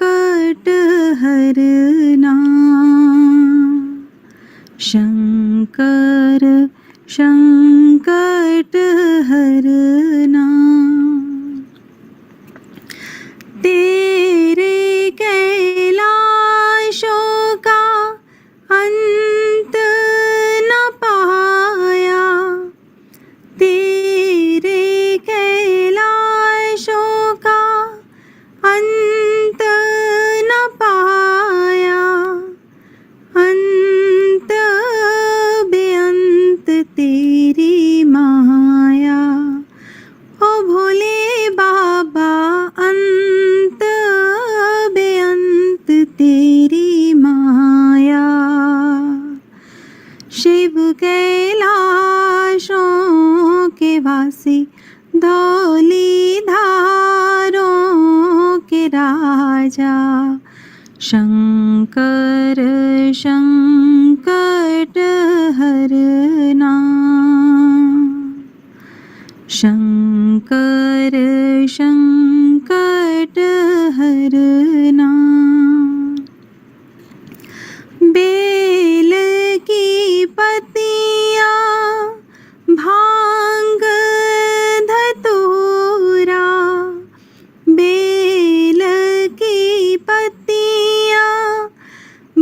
संकट हरना। शंकर संकट हरना। तेरे कैलाशों का अंत न पाया। तेरे कैलाशों का अंत न पाया। अंत बेअंत तेरी माया। ओ भोले बाबा अंत बेअंत तेरी माया। शिव कैलाशों के वासी धौलीधारों के राजा। शंकर संकट हरना। शंकर संकट हरना। बेल की पत्तियां भांग धतूरा। बेल की पत्तियां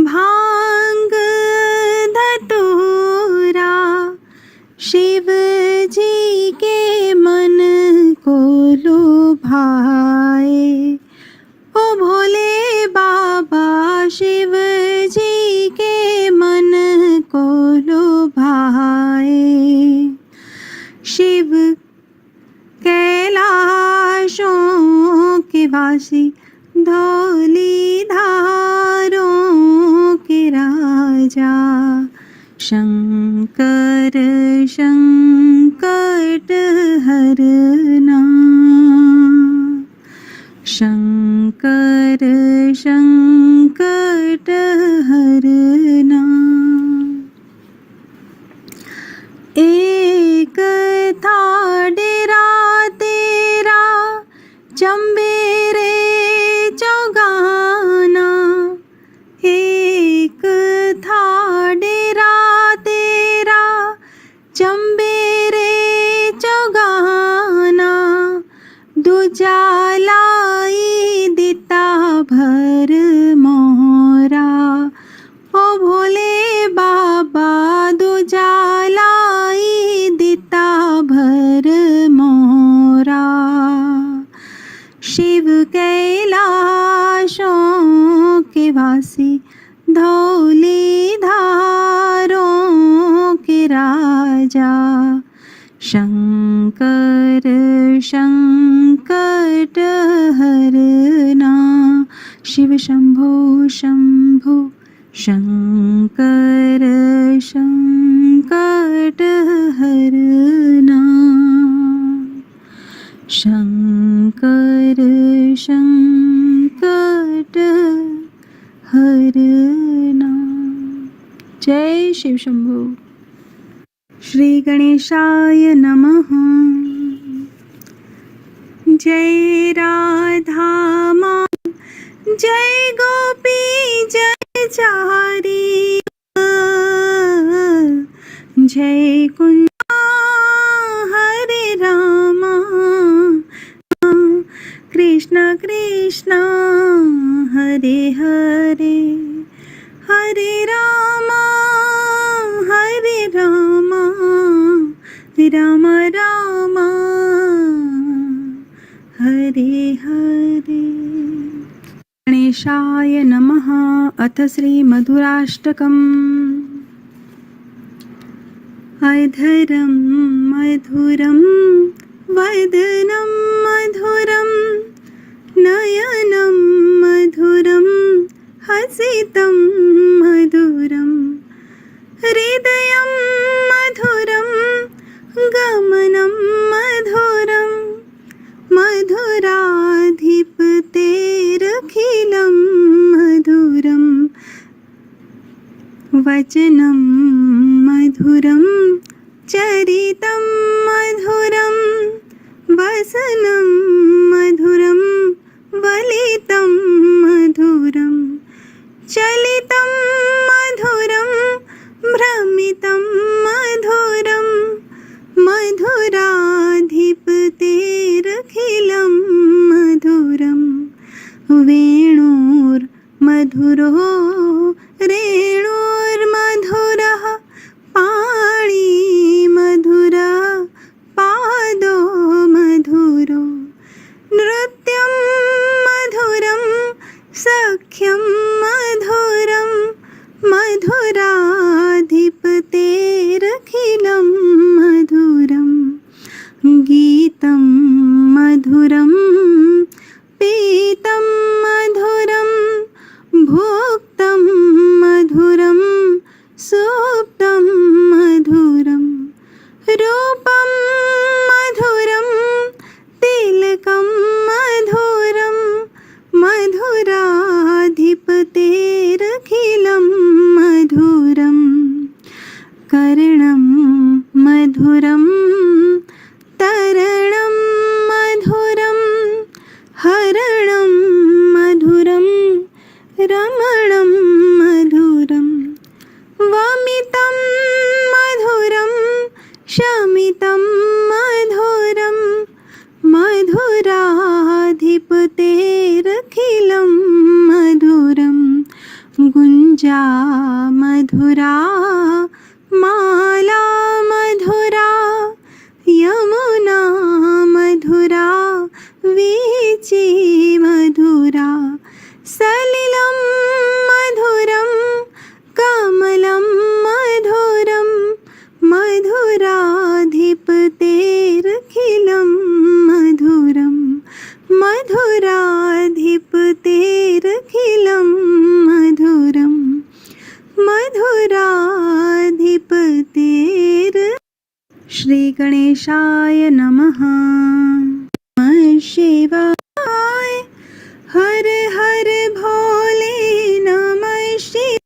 भांग धतूरा। शिव जी के मन को लुभाए। ओ भोले बाबा शिव जी के मन को लुभाए। शिव कैलाशों के वासी धौलीधारों के राजा। शंकर संकट हरना। शंकर संकट हरना। एक था डेरा तेरा चंबेरे चौगाना। एक था डेरा तेरा चंबेरे चौगाना। दूजा लाई दिता भर मोरा। ओ भोले बाबा दूजा लाई दिता भर मोरा। शिव कैलाशों के वासी धौलीधारों के राजा। शंकर संकट हरना। शिव शंभो शंभो शंकर संकट हरना। शंकर संकट हरना। जय शिव शंभो। श्री गणेशाय नमः। जय राधा माँ जय गोपी जय चारी। जय कुंज हरे रामा कृष्ण कृष्ण हरे हरे। हरे रामा राम राम हरे हरे। गणेशाय नमः। अथ श्री मधुराष्टकम्। अधरं मधुरं वदनं मधुरं नयनं मधुरं हसितं मधुरं हृदयं मधुरं गमनं मधुरं मधुराधिपतेरखिलं मधुरं वचनं मधुरं चरितं मधुरं वसनं मधुरं वलितं मधुरं वेणुर्मधुरो रेणुर्मधुरः पाणिमधुरः पादो मधुरो नृत्यं मधुरं सख्यं मधुरं मधुराधिपतेरखिलं मधुरं गीतं मधुरं पीतं मधुरं भुक्तं मधुरं सुप्तं मधुरं रूपं मधुरं तिलकं मधुरं मधुराधिपतेरखिलं मधुरं कर्णं मधुरं तरणं मधुरं हरणं मधुरं रमणं मधुरं वमितं मधुरं शमितं मधुरं मधुराधिपतेरखिलं मधुरं गुञ्जा मधुरा माला मधुरा यमुना मधुरा वीची मधुरा सलिलं मधुरं कमलं मधुरं मधुराधिपतेरखिलं मधुरं मधुराधिपतेरखिलं मधुरं मधुराधिपतेर श्री गणेशाय नमः। नमः शिवाय हर हर भोले नमः शिवाय।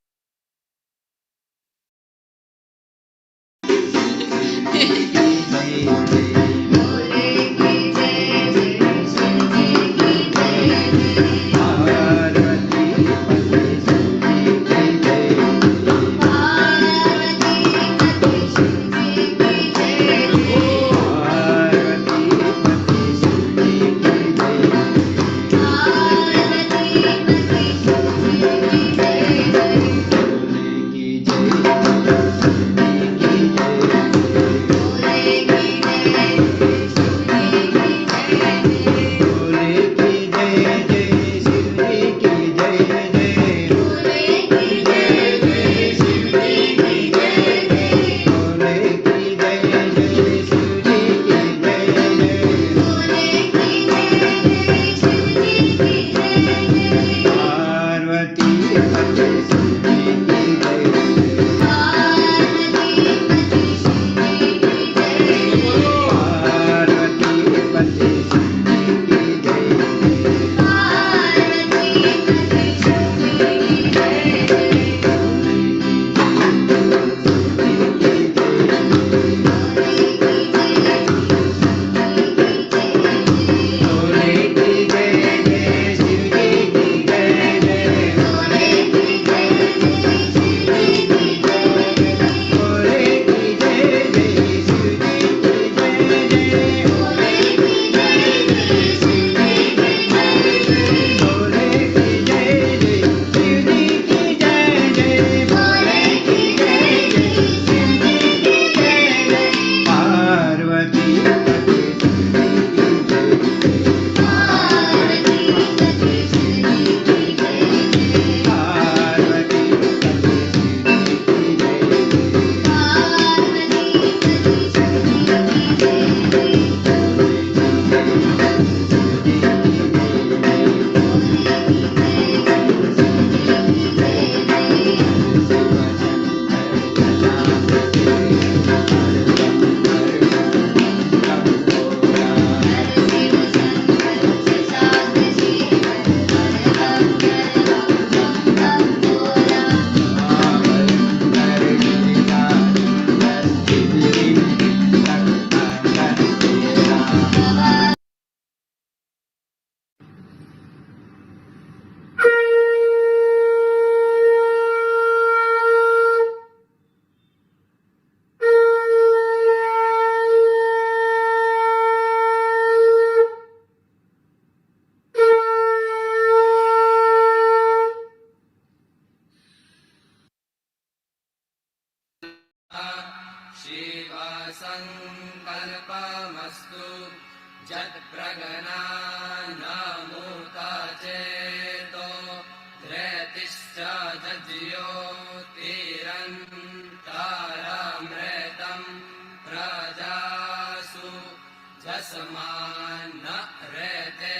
तस्मान् न रहते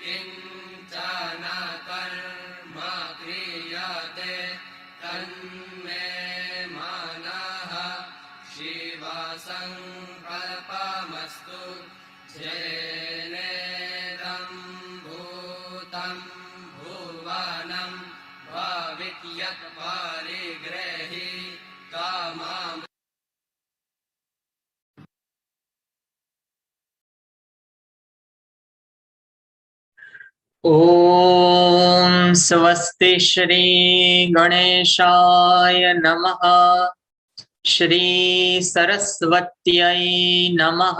किंचन कर्म क्रियते तन्मे मनः शिव संकल्पमस्तु जेनेदं भूतं भुवनं भविष्यत् परिगृहीतमम्। ओम स्वस्ति श्री गणेशाय नमः। श्री सरस्वत्यै नमः।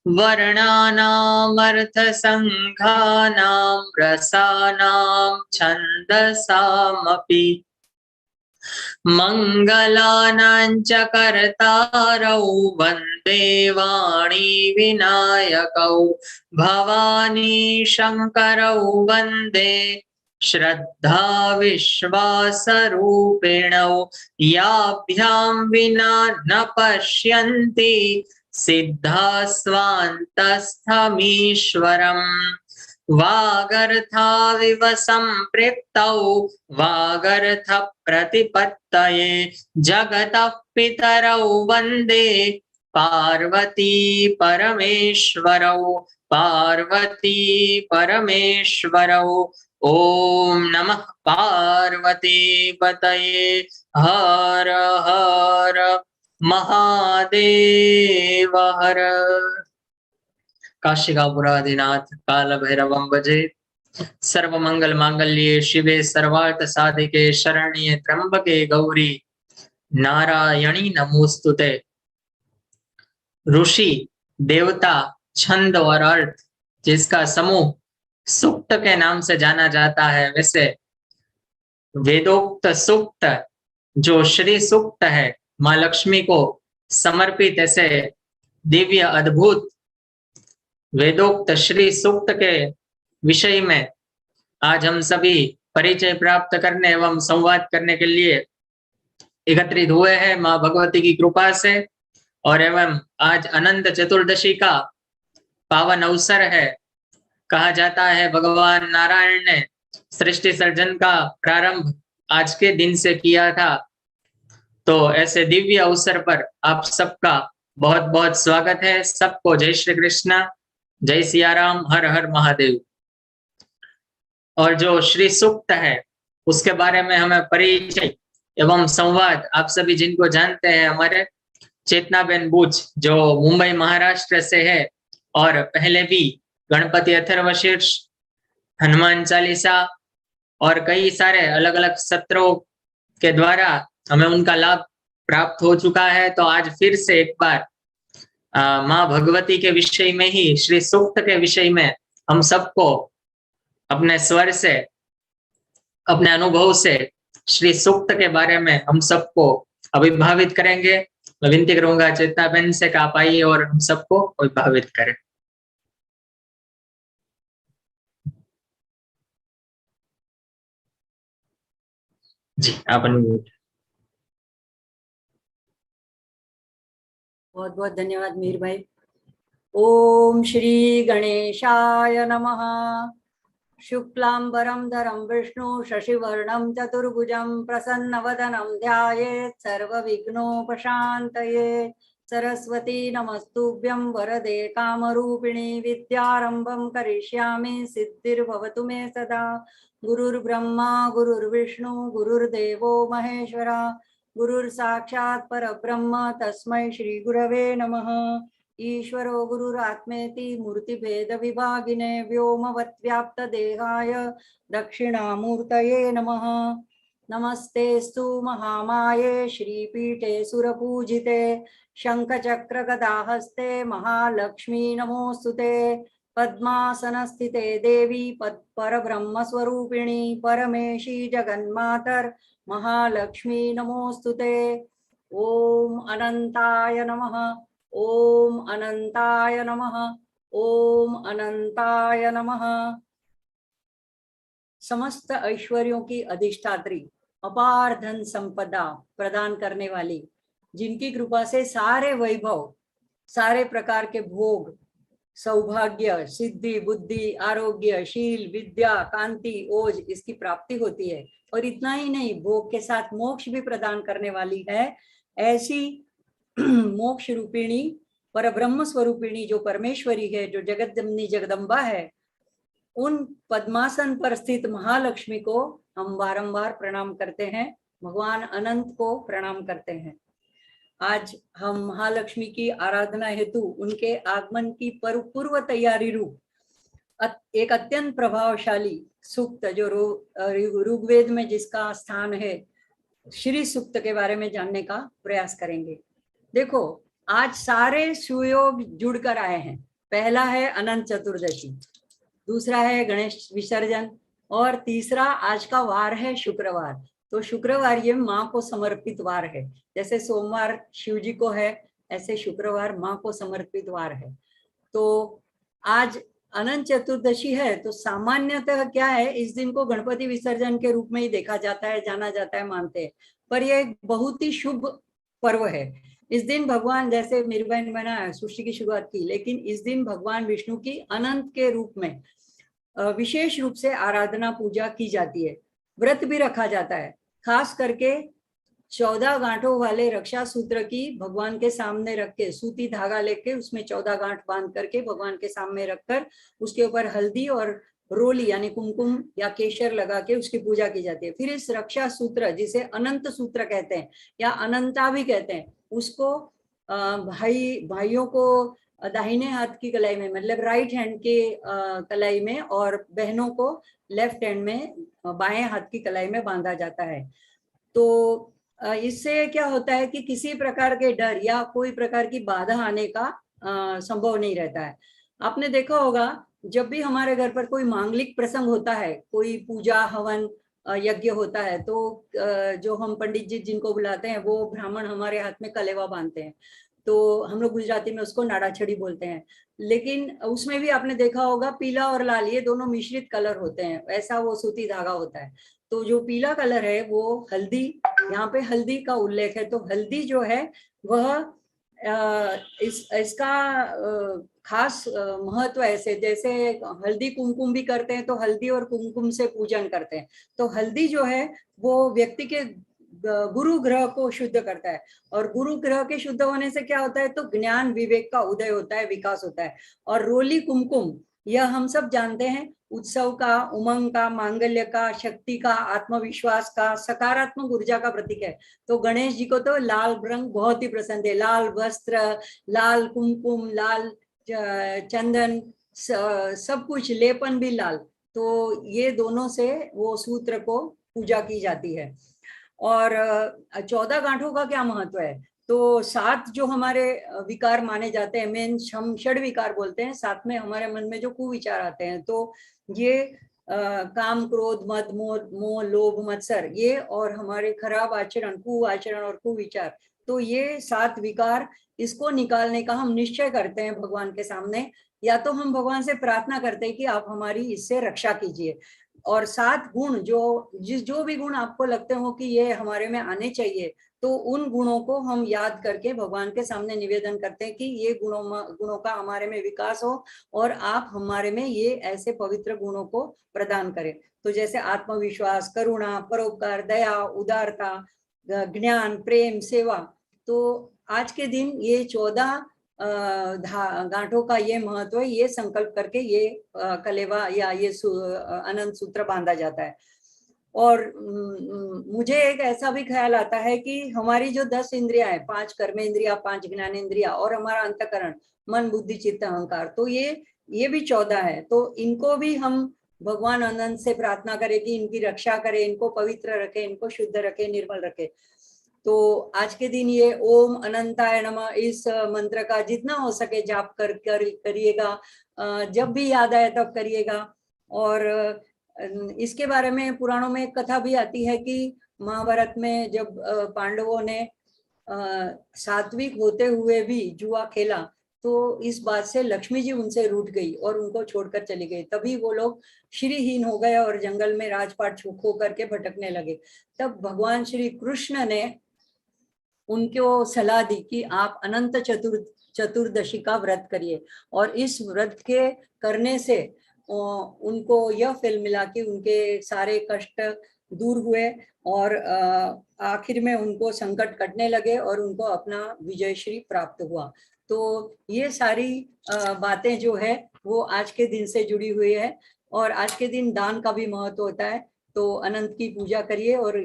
वर्णानामर्थसङ्घानां रसानां छन्दसामपि मङ्गलानां च कर्तारौ वन्दे वाणी विनायकौ भवानी शङ्करौ वन्दे श्रद्धा विश्वासरूपिणौ याभ्यां विना न पश्यन्ति सिद्धा स्वान्तस्थमीश्वरम्। वागर्थाविव सम्पृक्तौ वागर्थ प्रतिपत्तये जगतः पितरौ वन्दे पार्वती परमेश्वरौ पार्वती परमेश्वरौ। ओम नमः पार्वती पतये हर हर महादेव हर। काशिकापुराधिनाथ काल भैरवं भजे। सर्वमंगल मांगल्ये शिवे सर्वार्थ साधिके शरण्ये त्र्यंबके गौरी नारायणी नमोस्तुते। ऋषि देवता छंद और अर्थ जिसका समूह सूक्त के नाम से जाना जाता है, वैसे वेदोक्त सूक्त जो श्री सूक्त है, माँ लक्ष्मी को समर्पित ऐसे दिव्य अद्भुत वेदोक्त श्री सूक्त के विषय में आज हम सभी परिचय प्राप्त करने एवं संवाद करने के लिए एकत्रित हुए हैं माँ भगवती की कृपा से। और एवं आज अनंत चतुर्दशी का पावन अवसर है। कहा जाता है भगवान नारायण ने सृष्टि सर्जन का प्रारंभ आज के दिन से किया था। तो ऐसे दिव्य अवसर पर आप सबका बहुत बहुत स्वागत है। सबको जय श्री कृष्ण, जय सिया राम, हर हर महादेव। और जो श्री सूक्त है उसके बारे में हमें परिचय एवं संवाद आप सभी जिनको जानते हैं, हमारे चेतनाबेन बुच जो मुंबई महाराष्ट्र से है और पहले भी गणपति अथर्वशीर्ष, हनुमान चालीसा और कई सारे अलग अलग सत्रों के द्वारा हमें उनका लाभ प्राप्त हो चुका है। तो आज फिर से एक बार माँ भगवती के विषय में ही, श्री सूक्त के विषय में हम सबको अपने स्वर से, अपने अनुभव से श्री सूक्त के बारे में हम सबको अभिभावित करेंगे। मैं विनती करूंगा चेतना बहन से कि आप आइए और हम सबको अभिभावित करें। जी आप अनुभव। बहुत बहुत धन्यवाद मीर भाई। ओम श्री गणेशाय नमः। शुक्लांबरं धरं विष्णु शशिवर्णं चतुर्भुजं प्रसन्नवदनं ध्यायेत् सर्वविघ्नोपशान्तये। सरस्वती नमस्तुभ्यं वरदे कामरूपिणी विद्यारंभं करिष्यामि सिद्धिर्भवतु मे सदा। गुरुर्ब्रह्मा गुरुर्विष्णु गुरुर्देवो महेश्वरा गुरुर्साक्षात् परब्रह्म तस्मै श्री गुरवे नमः। ईश्वरो गुरुरात्मेति मूर्तिभेद विभागिने व्योमवद्व्याप्त देहाय दक्षिणामूर्तये नमः। नमस्तेस्तु महामाये श्रीपीठे सुरपूजिते शंखचक्र गदाहस्ते महालक्ष्मी नमोस्तुते। पद्मासनस्थिते देवी परब्रह्मस्वरूपिणी परमेशी जगन्मातर महालक्ष्मी नमोस्तुते। ओम अनंताय नमः। ओम अनंताय नमः। ओम अनंताय नमः। समस्त ऐश्वर्यों की अधिष्ठात्री, अपार धन संपदा प्रदान करने वाली, जिनकी कृपा से सारे वैभव, सारे प्रकार के भोग सौभाग्य, सिद्धि, बुद्धि, आरोग्य, शील, विद्या, कांति, ओज इसकी प्राप्ति होती है। और इतना ही नहीं, भोग के साथ मोक्ष भी प्रदान करने वाली है। ऐसी मोक्ष रूपिणी परब्रह्म स्वरूपिणी जो परमेश्वरी है, जो जगत जननी जगदम्बा है, उन पद्मासन पर स्थित महालक्ष्मी को हम बारंबार प्रणाम करते हैं, भगवान अनंत को प्रणाम करते हैं। आज हम महालक्ष्मी की आराधना हेतु उनके आगमन की पूर्व तैयारी रूप एक अत्यंत प्रभावशाली सूक्त जो ऋग्वेद में जिसका स्थान है, श्री सूक्त के बारे में जानने का प्रयास करेंगे। देखो, आज सारे सुयोग जुड़कर आए हैं। पहला है अनंत चतुर्दशी, दूसरा है गणेश विसर्जन, और तीसरा आज का वार है शुक्रवार। तो शुक्रवार ये माँ को समर्पित वार है। जैसे सोमवार शिव जी को है, ऐसे शुक्रवार माँ को समर्पित वार है। तो आज अनंत चतुर्दशी है, तो सामान्यतः क्या है, इस दिन को गणपति विसर्जन के रूप में ही देखा जाता है, जाना जाता है, मानते हैं। पर यह एक बहुत ही शुभ पर्व है। इस दिन भगवान, जैसे मेरी बहन ने बनाया सृष्टि की शुरुआत की, लेकिन इस दिन भगवान विष्णु की अनंत के रूप में विशेष रूप से आराधना पूजा की जाती है। व्रत भी रखा जाता है। खास करके 14 गांठों वाले रक्षा सूत्र की भगवान के सामने रख के, सूती धागा लेके उसमें 14 गांठ बांध करके भगवान के सामने रखकर उसके ऊपर हल्दी और रोली यानी कुमकुम या केशर लगा के उसकी पूजा की जाती है। फिर इस रक्षा सूत्र, जिसे अनंत सूत्र कहते हैं या अनंता भी कहते हैं, उसको भाइयों को दाहिने हाथ की कलाई में, मतलब राइट हैंड के कलाई में, और बहनों को लेफ्ट हैंड में, बाएं हाथ की कलाई में बांधा जाता है। तो इससे क्या होता है कि किसी प्रकार के डर या कोई प्रकार की बाधा आने का संभव नहीं रहता है। आपने देखा होगा, जब भी हमारे घर पर कोई मांगलिक प्रसंग होता है, कोई पूजा हवन यज्ञ होता है, तो जो हम पंडित जी जिनको बुलाते हैं, वो ब्राह्मण हमारे हाथ में कलेवा बांधते हैं। तो हम लोग गुजराती में उसको नाड़ाछड़ी बोलते हैं। लेकिन उसमें भी आपने देखा होगा, पीला और लाल ये दोनों मिश्रित कलर होते हैं, ऐसा वो सूती धागा होता है। तो जो पीला कलर है वो हल्दी, यहाँ पे हल्दी का उल्लेख है। तो हल्दी जो है वह इसका खास महत्व ऐसे, जैसे हल्दी कुमकुम भी करते हैं, तो हल्दी और कुमकुम से पूजन करते हैं। तो हल्दी जो है वो व्यक्ति के गुरु ग्रह को शुद्ध करता है, और गुरु ग्रह के शुद्ध होने से क्या होता है, तो ज्ञान विवेक का उदय होता है, विकास होता है। और रोली कुमकुम, यह हम सब जानते हैं, उत्सव का, उमंग का, मांगल्य का, शक्ति का, आत्मविश्वास का, सकारात्मक ऊर्जा का प्रतीक है। तो गणेश जी को तो लाल रंग बहुत ही पसंद है। लाल वस्त्र, लाल कुमकुम, लाल चंदन, सब कुछ, लेपन भी लाल। तो ये दोनों से वो सूत्र को पूजा की जाती है। और 14 गांठों का क्या महत्व है, तो 7 जो हमारे विकार माने जाते हैं, मेन हम षड विकार बोलते हैं, 7 में हमारे मन में जो कुविचार आते हैं, तो ये काम, क्रोध, मद, मोह, लोभ, मत्सर, ये और हमारे खराब आचरण, कुआचरण और कुविचार, तो ये 7 विकार, इसको निकालने का हम निश्चय करते हैं भगवान के सामने। या तो हम भगवान से प्रार्थना करते हैं कि आप हमारी इससे रक्षा कीजिए। और 7 गुण, जो भी गुण आपको लगते हो कि ये हमारे में आने चाहिए, तो उन गुणों को हम याद करके भगवान के सामने निवेदन करते हैं कि ये गुणों का हमारे में विकास हो, और आप हमारे में ये ऐसे पवित्र गुणों को प्रदान करें। तो जैसे आत्मविश्वास, करुणा, परोपकार, दया, उदारता, ज्ञान, प्रेम, सेवा। तो आज के दिन ये 14 गांठों का ये महत्व है, ये संकल्प करके ये कलेवा या ये अनंत सूत्र बांधा जाता है। और मुझे एक ऐसा भी ख्याल आता है कि हमारी जो 10 इंद्रियां हैं, 5 कर्मेंद्रिया, 5 ज्ञानेंद्रिया, और हमारा अंतःकरण, मन, बुद्धि, चित्त, अहंकार, तो ये भी 14 है। तो इनको भी हम भगवान अनंत से प्रार्थना करें कि इनकी रक्षा करें, इनको पवित्र रखे, इनको शुद्ध रखे, निर्मल रखे। तो आज के दिन ये ओम अनंताय नमः इस मंत्र का जितना हो सके जाप करिएगा, जब भी याद आए तब करिएगा। और इसके बारे में पुराणों में एक कथा भी आती है कि महाभारत में जब पांडवों ने सात्विक होते हुए भी जुआ खेला, तो इस बात से लक्ष्मी जी उनसे रूठ गई और उनको छोड़कर चली गई। तभी वो लोग श्रीहीन हो गए और जंगल में राजपाट खो करके भटकने लगे। तब भगवान श्री कृष्ण ने उनको सलाह दी कि आप अनंत चतुर्दशी का व्रत करिए। और इस व्रत के करने से उनको यह फल मिला कि उनके सारे कष्ट दूर हुए और आखिर में उनको संकट कटने लगे और उनको अपना विजयश्री प्राप्त हुआ। तो ये सारी बातें जो है वो आज के दिन से जुड़ी हुई है। और आज के दिन दान का भी महत्व होता है, तो अनंत की पूजा करिए। और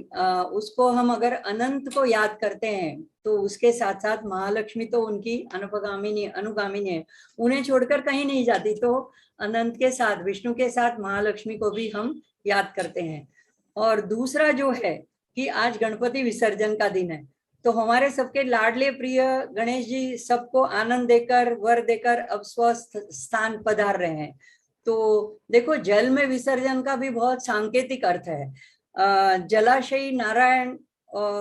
उसको हम अगर अनंत को याद करते हैं तो उसके साथ साथ महालक्ष्मी तो उनकी अनुगामिनी है, उन्हें छोड़कर कहीं नहीं जाती। तो अनंत के साथ, विष्णु के साथ महालक्ष्मी को भी हम याद करते हैं। और दूसरा जो है कि आज गणपति विसर्जन का दिन है, तो हमारे सबके लाडले प्रिय गणेश जी सबको आनंद देकर, वर देकर अब स्वस्थ स्थान पधार रहे हैं। तो देखो, जल में विसर्जन का भी बहुत सांकेतिक अर्थ है। जलाशयी नारायण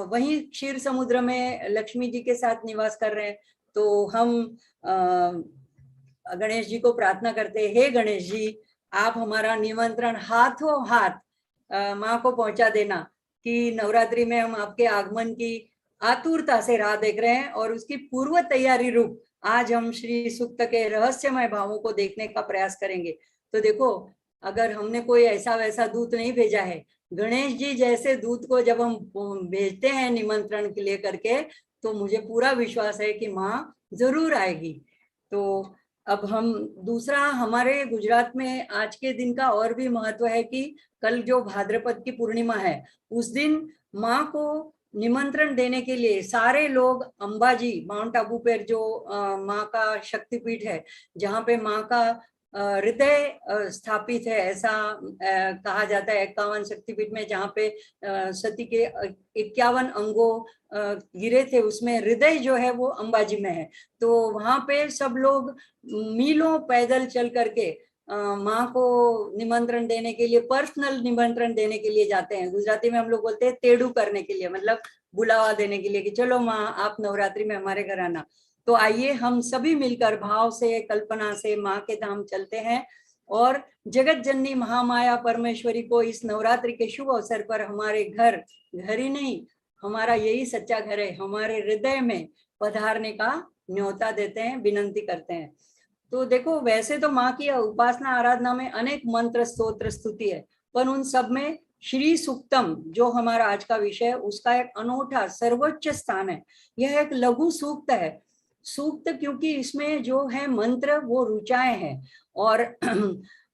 वहीं क्षीर समुद्र में लक्ष्मी जी के साथ निवास कर रहे हैं। तो हम गणेश जी को प्रार्थना करते हैं, हे गणेश जी, आप हमारा निमंत्रण हाथों हाथ माँ को पहुंचा देना कि नवरात्रि में हम आपके आगमन की आतुरता से राह देख रहे हैं। और उसकी पूर्व तैयारी रूप आज हम श्री सूक्त के रहस्यमय भावों को देखने का प्रयास करेंगे। तो देखो, अगर हमने कोई ऐसा वैसा दूत नहीं भेजा है, गणेश जी जैसे दूत को जब हम भेजते हैं निमंत्रण के लिए करके, तो मुझे पूरा विश्वास है कि माँ जरूर आएगी। तो अब हम दूसरा, हमारे गुजरात में आज के दिन का और भी महत्व है कि कल जो भाद्रपद की पूर्णिमा है, उस दिन माँ को निमंत्रण देने के लिए सारे लोग अंबाजी, माउंट आबू पर जो माँ का शक्तिपीठ है, जहाँ पे माँ का हृदय स्थापित है, ऐसा कहा जाता है। 51 शक्तिपीठ में जहाँ पे सती के 51 अंगों गिरे थे, उसमें हृदय जो है वो अंबाजी में है। तो वहां पे सब लोग मीलों पैदल चल करके माँ को निमंत्रण देने के लिए, पर्सनल निमंत्रण देने के लिए जाते हैं। गुजराती में हम लोग बोलते हैं तेड़ू करने के लिए, मतलब बुलावा देने के लिए कि चलो माँ, आप नवरात्रि में हमारे घर आना। तो आइए हम सभी मिलकर भाव से, कल्पना से माँ के धाम चलते हैं और जगत जननी महामाया परमेश्वरी को इस नवरात्रि के शुभ अवसर पर हमारे घर ही नहीं, हमारा यही सच्चा घर है, हमारे हृदय में पधारने का न्योता देते हैं, विनंती करते हैं। तो देखो, वैसे तो माँ की उपासना आराधना में अनेक मंत्र, स्तोत्र, स्तुति है, पर उन सब में श्री सूक्तम, जो हमारा आज का विषय है, उसका एक अनूठा सर्वोच्च स्थान है। यह एक लघु सूक्त है। सूक्त क्योंकि इसमें जो है मंत्र वो ऋचाएं हैं और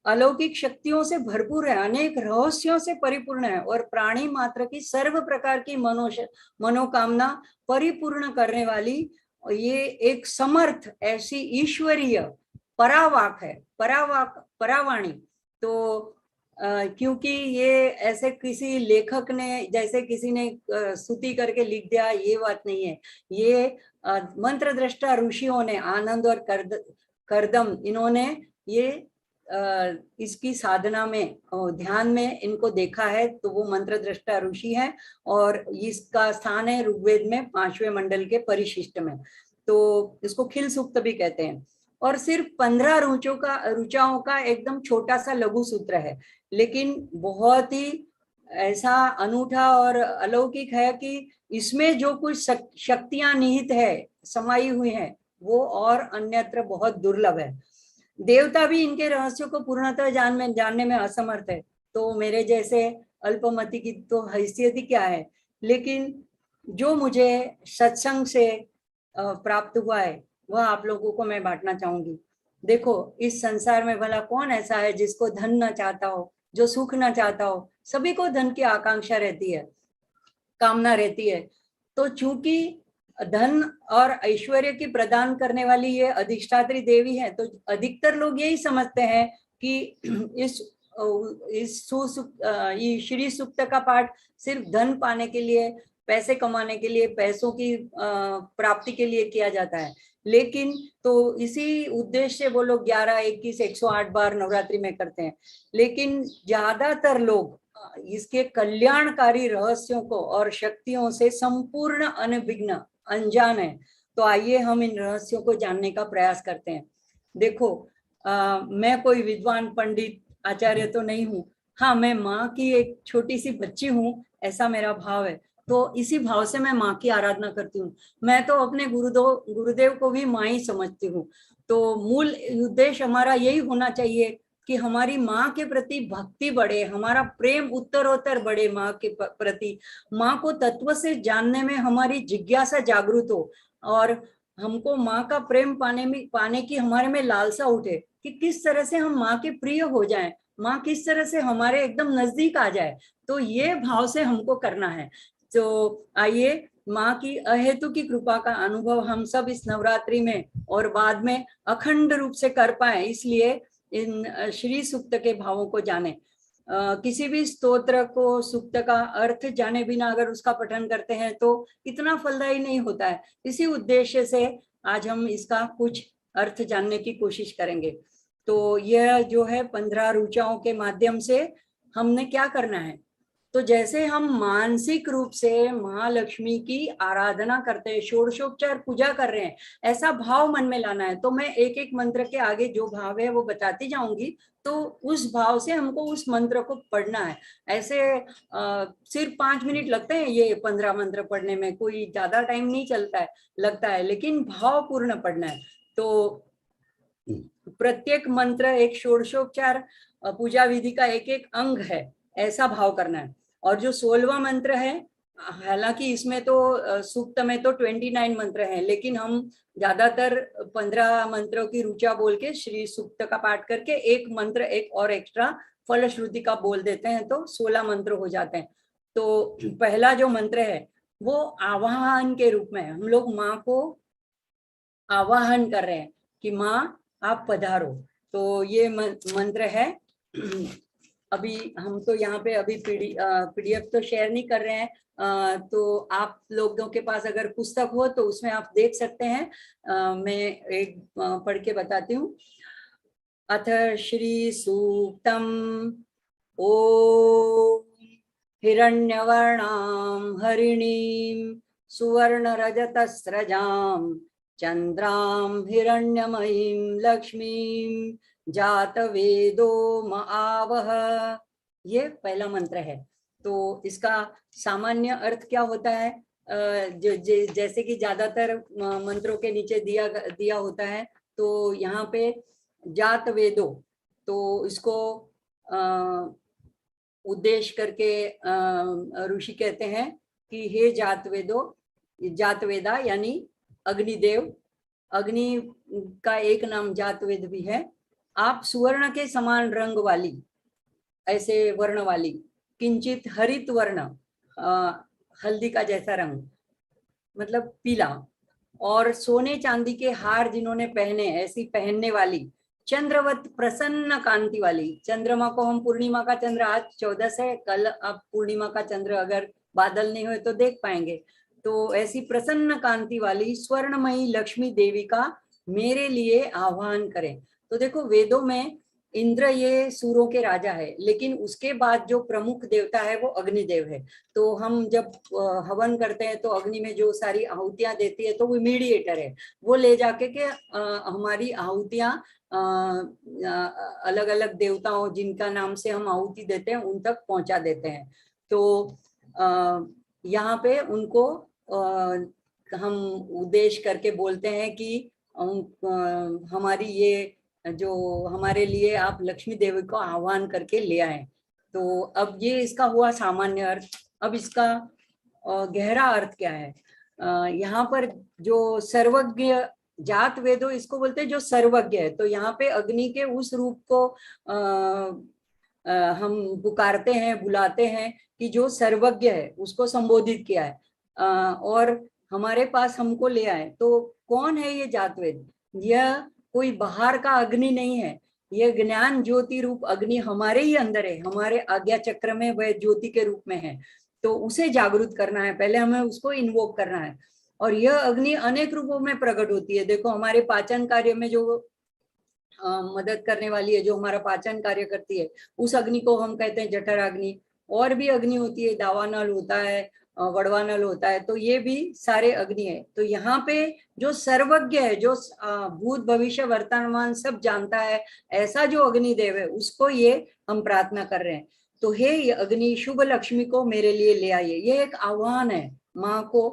अलौकिक शक्तियों से भरपूर है, अनेक रहस्यों से परिपूर्ण है और प्राणी मात्र की सर्व प्रकार की मनोकामना परिपूर्ण करने वाली ये एक समर्थ ऐसी ईश्वरीय परावाक है, परावाणी। तो क्योंकि ये ऐसे किसी लेखक ने, जैसे किसी ने स्तुति करके लिख दिया, ये बात नहीं है। ये मंत्र दृष्टा ऋषियों ने, आनंद और करदम, इन्होंने ये इसकी साधना में, ध्यान में इनको देखा है, तो वो मंत्र दृष्टा ऋषि है और इसका स्थान है ऋग्वेद में 5वें मंडल के परिशिष्ट में। तो इसको खिल सूक्त भी कहते हैं। और सिर्फ 15 ऋचाओं का एकदम छोटा सा लघु सूत्र है, लेकिन बहुत ही ऐसा अनूठा और अलौकिक है कि इसमें जो कुछ शक्तियां निहित है, समाई हुई है, वो और अन्यत्र बहुत दुर्लभ है। देवता भी इनके रहस्यों को पूर्णतः जानने में असमर्थ है। तो मेरे जैसे अल्पमति की तो हैसियत ही क्या है, लेकिन जो मुझे सत्संग से प्राप्त हुआ है वह आप लोगों को मैं बांटना चाहूंगी। देखो, इस संसार में भला कौन ऐसा है जिसको धन ना चाहता हो, जो सुख ना चाहता हो। सभी को धन की आकांक्षा रहती है, कामना रहती है। तो चूंकि धन और ऐश्वर्य की प्रदान करने वाली ये अधिष्ठात्री देवी है, तो अधिकतर लोग यही समझते हैं कि इस श्री सूक्त का पाठ सिर्फ धन पाने के लिए, पैसे कमाने के लिए, पैसों की प्राप्ति के लिए किया जाता है। लेकिन तो इसी उद्देश्य से वो लोग 11, 21, 108 बार नवरात्रि में करते हैं। लेकिन ज्यादातर लोग इसके कल्याणकारी रहस्यों को और शक्तियों से संपूर्ण अनभिज्ञ, अनजान है। तो आइए हम इन रहस्यों को जानने का प्रयास करते हैं। देखो, मैं कोई विद्वान पंडित आचार्य तो नहीं हूँ। हाँ, मैं माँ की एक छोटी सी बच्ची हूँ, ऐसा मेरा भाव है। तो इसी भाव से मैं माँ की आराधना करती हूँ। मैं तो अपने गुरुदेव को भी माँ ही समझती हूँ। तो मूल उद्देश्य हमारा यही होना चाहिए कि हमारी माँ के प्रति भक्ति बढ़े, हमारा प्रेम उत्तरोत्तर बढ़े माँ के प्रति, माँ को तत्व से जानने में हमारी जिज्ञासा जागृत हो, और हमको माँ का प्रेम पाने की हमारे में लालसा उठे कि किस तरह से हम माँ के प्रिय हो जाएं, माँ किस तरह से हमारे एकदम नजदीक आ जाए। तो ये भाव से हमको करना है। तो आइए माँ की अहेतु की कृपा का अनुभव हम सब इस नवरात्रि में और बाद में अखंड रूप से कर पाए, इसलिए इन श्री सूक्त के भावों को जाने। किसी भी स्तोत्र को, सूक्त का अर्थ जाने बिना अगर उसका पठन करते हैं तो इतना फलदायी नहीं होता है। इसी उद्देश्य से आज हम इसका कुछ अर्थ जानने की कोशिश करेंगे। तो यह जो है 15 ऋचाओं के माध्यम से हमने क्या करना है, तो जैसे हम मानसिक रूप से महालक्ष्मी की आराधना करते हैं, षोडशोपचार पूजा कर रहे हैं, ऐसा भाव मन में लाना है। तो मैं एक एक मंत्र के आगे जो भाव है वो बताती जाऊंगी, तो उस भाव से हमको उस मंत्र को पढ़ना है। ऐसे सिर्फ 5 मिनट लगते हैं ये 15 मंत्र पढ़ने में, कोई ज्यादा टाइम नहीं लगता है, लेकिन भाव पूर्ण पढ़ना है। तो प्रत्येक मंत्र एक षोडशोपचार पूजा विधि का एक एक अंग है, ऐसा भाव करना है। और जो 16वां मंत्र है, हालांकि इसमें तो सूक्त में तो 29 मंत्र हैं, लेकिन हम ज्यादातर 15 मंत्रों की ऋचा बोल के श्री सूक्त का पाठ करके एक मंत्र एक और एक्स्ट्रा फलश्रुति का बोल देते हैं, तो 16 मंत्र हो जाते हैं। तो पहला जो मंत्र है वो आवाहन के रूप में, हम लोग माँ को आवाहन कर रहे हैं कि माँ आप पधारो। तो ये मंत्र है। अभी हम तो यहाँ पे अभी पीडीएफ तो शेयर नहीं कर रहे हैं, तो आप लोगों के पास अगर पुस्तक हो तो उसमें आप देख सकते हैं। मैं एक पढ़ के बताती हूँ। अथ श्री सूक्तम ओम हिरण्यवर्णां हरिणीं सुवर्णरजतस्रजां चंद्रां हिरण्यमयीं लक्ष्मीं जातवेदो महावह। ये पहला मंत्र है। तो इसका सामान्य अर्थ क्या होता है, जैसे कि ज्यादातर मंत्रों के नीचे दिया होता है, तो यहाँ पे जात वेदो, तो इसको उद्देश्य करके ऋषि कहते हैं कि हे जातवेदा यानी अग्निदेव, अग्नि का एक नाम जातवेद भी है। आप सुवर्ण के समान रंग वाली, ऐसे वर्ण वाली, किंचित हरित वर्ण, हल्दी का जैसा रंग, मतलब पीला, और सोने चांदी के हार जिन्होंने पहने, ऐसी पहनने वाली, चंद्रवत प्रसन्न कांति वाली। चंद्रमा को हम पूर्णिमा का चंद्र, आज 14 है, कल आप पूर्णिमा का चंद्र अगर बादल नहीं हुए तो देख पाएंगे। तो ऐसी प्रसन्न कांति वाली स्वर्णमयी लक्ष्मी देवी का मेरे लिए आह्वान करें। तो देखो वेदों में इंद्र ये सूरों के राजा है, लेकिन उसके बाद जो प्रमुख देवता है वो अग्निदेव है। तो हम जब हवन करते हैं तो अग्नि में जो सारी आहुतियां देती है तो वो मीडिएटर है, वो ले जाके के हमारी आहुतियां अलग अलग देवताओं जिनका नाम से हम आहुति देते हैं उन तक पहुंचा देते हैं। तो यहाँ पे उनको हम उद्देश्य करके बोलते हैं कि हमारी ये जो हमारे लिए आप लक्ष्मी देवी को आह्वान करके ले आए। तो अब ये इसका हुआ सामान्य अर्थ। अब इसका गहरा अर्थ क्या है, यहाँ पर जो सर्वज्ञ जात वेदो इसको बोलते हैं जो सर्वज्ञ है। तो यहाँ पे अग्नि के उस रूप को हम पुकारते हैं, बुलाते हैं कि जो सर्वज्ञ है उसको संबोधित किया है और हमारे पास हमको ले आए। तो कौन है ये जातवेद? यह कोई बाहर का अग्नि नहीं है, यह ज्ञान ज्योति रूप अग्नि हमारे ही अंदर है, हमारे आज्ञा चक्र में वह ज्योति के रूप में है। तो उसे जागृत करना है, पहले हमें उसको इन्वोक करना है। और यह अग्नि अनेक रूपों में प्रकट होती है। देखो हमारे पाचन कार्य में जो मदद करने वाली है, जो हमारा पाचन कार्य करती है, उस अग्नि को हम कहते हैं जठराग्नि। और भी अग्नि होती है, दावानल होता है, वड़वानल होता है, तो ये भी सारे अग्नि है। तो यहाँ पे जो सर्वज्ञ है, जो भूत भविष्य वर्तमान सब जानता है, ऐसा जो अग्निदेव है उसको ये हम प्रार्थना कर रहे हैं। तो हे ये अग्नि, शुभ लक्ष्मी को मेरे लिए ले आइए। ये एक आह्वान है माँ को।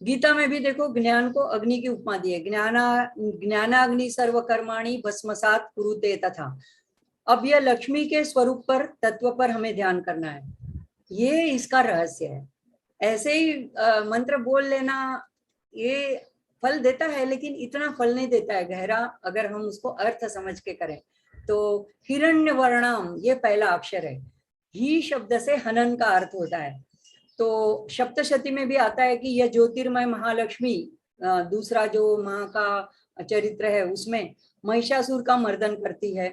गीता में भी देखो ज्ञान को अग्नि की उपमा दी है, ज्ञानाग्नि सर्व कर्माणि भस्मसात कुरुते तथा। अब यह लक्ष्मी के स्वरूप पर, तत्व पर हमें ध्यान करना है, ये इसका रहस्य है। ऐसे ही मंत्र बोल लेना ये फल देता है, लेकिन इतना फल नहीं देता है गहरा, अगर हम उसको अर्थ समझ के करें। तो हिरण्य वर्णम, ये पहला अक्षर है। ही शब्द से हनन का अर्थ होता है। तो सप्तशती में भी आता है कि यह ज्योतिर्मय महालक्ष्मी, दूसरा जो माँ का चरित्र है उसमें महिषासुर का मर्दन करती है।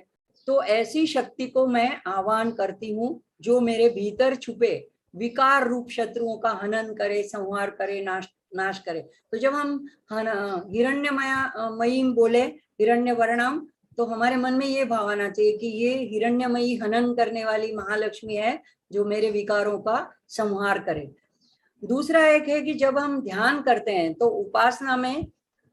तो ऐसी शक्ति को मैं आह्वान करती हूँ जो मेरे भीतर छुपे विकार रूप शत्रुओं का हनन करे, संहार करे, नाश करे। तो जब हम हिरण्यमयी बोले, हिरण्य वर्णम, तो हमारे मन में ये भाव आना चाहिए कि ये हिरण्यमयी हनन करने वाली महालक्ष्मी है जो मेरे विकारों का संहार करे। दूसरा एक है कि जब हम ध्यान करते हैं तो उपासना में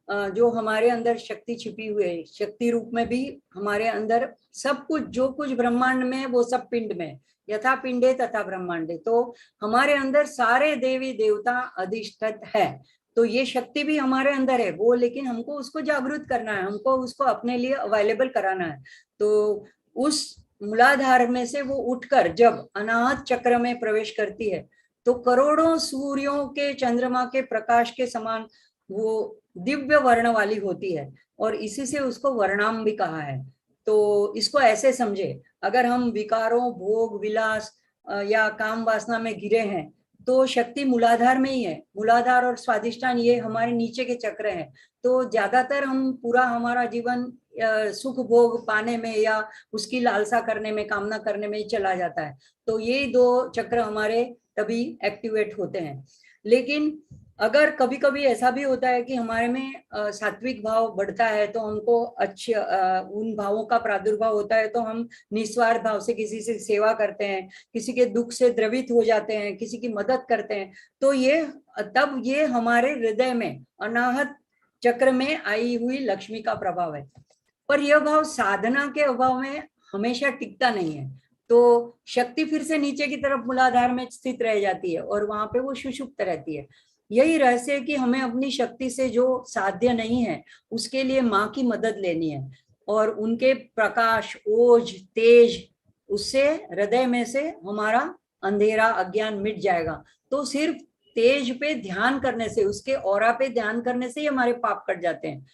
जो हमारे अंदर शक्ति छिपी हुई है, शक्ति रूप में भी हमारे अंदर सब कुछ, जो कुछ ब्रह्मांड में है वो सब पिंड में, यथा पिंडे तथा ब्रह्मांडे। तो हमारे अंदर सारे देवी देवता अधिष्ठित है। तो ये शक्ति भी हमारे अंदर है वो, लेकिन हमको उसको जागृत करना है, हमको उसको अपने लिए अवेलेबल कराना है। तो उस मूलाधार में से वो उठकर जब अनाहत चक्र में प्रवेश करती है तो करोड़ों सूर्यों के, चंद्रमा के प्रकाश के समान वो दिव्य वर्ण वाली होती है, और इसी से उसको वर्णाम भी कहा है। तो इसको ऐसे समझे, अगर हम विकारों, भोग विलास या काम वासना में घिरे हैं तो शक्ति मूलाधार में ही है। मूलाधार और स्वादिष्ठान ये हमारे नीचे के चक्र हैं। तो ज्यादातर हम पूरा हमारा जीवन सुख भोग पाने में या उसकी लालसा करने में, कामना करने में ही चला जाता है। तो ये दो चक्र हमारे तभी एक्टिवेट होते हैं। लेकिन अगर कभी कभी ऐसा भी होता है कि हमारे में सात्विक भाव बढ़ता है तो हमको अच्छे उन भावों का प्रादुर्भाव होता है, तो हम निस्वार्थ भाव से किसी से सेवा करते हैं, किसी के दुख से द्रवित हो जाते हैं, किसी की मदद करते हैं। तो ये हमारे हृदय में अनाहत चक्र में आई हुई लक्ष्मी का प्रभाव है। पर यह भाव साधना के अभाव में हमेशा टिकता नहीं है। तो शक्ति फिर से नीचे की तरफ मूलाधार में स्थित रह जाती है और वहां पे वो सुषुप्त रहती है। यही रहस्य है कि हमें अपनी शक्ति से जो साध्य नहीं है उसके लिए माँ की मदद लेनी है, और उनके प्रकाश, ओज, तेज, उससे हृदय में से हमारा अंधेरा, अज्ञान मिट जाएगा। तो सिर्फ तेज पे ध्यान करने से, उसके ऑरा पे ध्यान करने से ही हमारे पाप कट जाते हैं।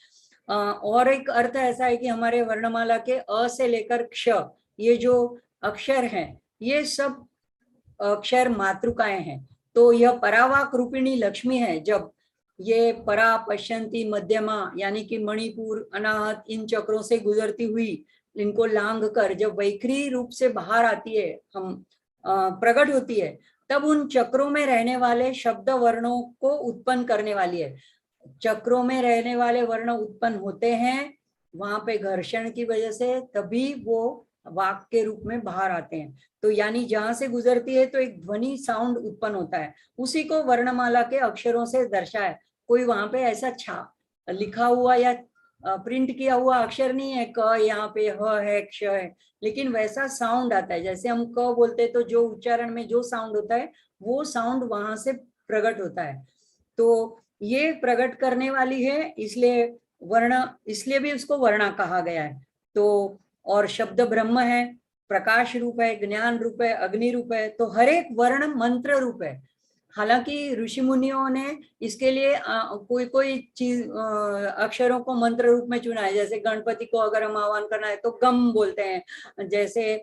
और एक अर्थ ऐसा है कि हमारे वर्णमाला के अ से लेकर क्ष, ये जो अक्षर हैं, ये सब अक्षर मातृकाएं हैं। तो यह परावाक रूपिणी लक्ष्मी है। जब ये परा, पश्यंती, मध्यमा यानी कि मणिपुर, अनाहत, इन चक्रों से गुजरती हुई, इनको लांघ कर जब वैखरी रूप से बाहर आती है, हम प्रकट होती है, तब उन चक्रों में रहने वाले शब्द वर्णों को उत्पन्न करने वाली है। चक्रों में रहने वाले वर्ण उत्पन्न होते हैं वहां पे घर्षण की वजह से, तभी वो वाक के रूप में बाहर आते हैं। तो यानी जहां से गुजरती है तो एक ध्वनि, साउंड उत्पन्न होता है, उसी को वर्णमाला के अक्षरों से दर्शाए। कोई वहां पे ऐसा लिखा हुआ या प्रिंट किया हुआ अक्षर नहीं है, क यहाँ पे ह है, क्ष है, लेकिन वैसा साउंड आता है। जैसे हम क बोलते हैं तो जो उच्चारण में जो साउंड होता है वो साउंड वहां से प्रकट होता है। तो ये प्रकट करने वाली है, इसलिए वर्ण, इसलिए भी उसको वर्णा कहा गया है। तो और शब्द ब्रह्म है, प्रकाश रूप है, ज्ञान रूप है, अग्नि रूप है। तो हर एक वर्ण मंत्र रूप है। हालांकि ऋषि मुनियों ने इसके लिए कोई कोई चीज अक्षरों को मंत्र रूप में चुना है। जैसे गणपति को अगर हम आह्वान करना है तो गम बोलते हैं, जैसे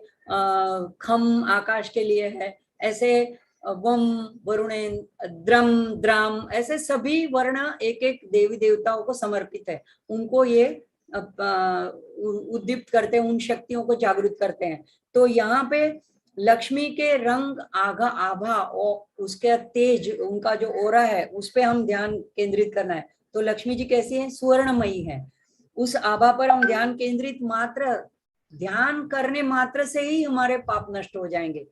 खम आकाश के लिए है, ऐसे वम, वरुणेन, द्रम, द्राम, ऐसे सभी वर्ण एक एक देवी देवताओं को समर्पित है। उनको ये उद्दीप्त करते हैं, उन शक्तियों को जागृत करते हैं। तो यहाँ पे लक्ष्मी के रंग, आभा और उसके तेज, उनका जो ओरा है उस पे हम ध्यान केंद्रित करना है। तो लक्ष्मी जी कैसी है? स्वर्णमयी है। उस आभा पर हम ध्यान केंद्रित, मात्र ध्यान करने मात्र से ही हमारे पाप नष्ट हो जाएंगे।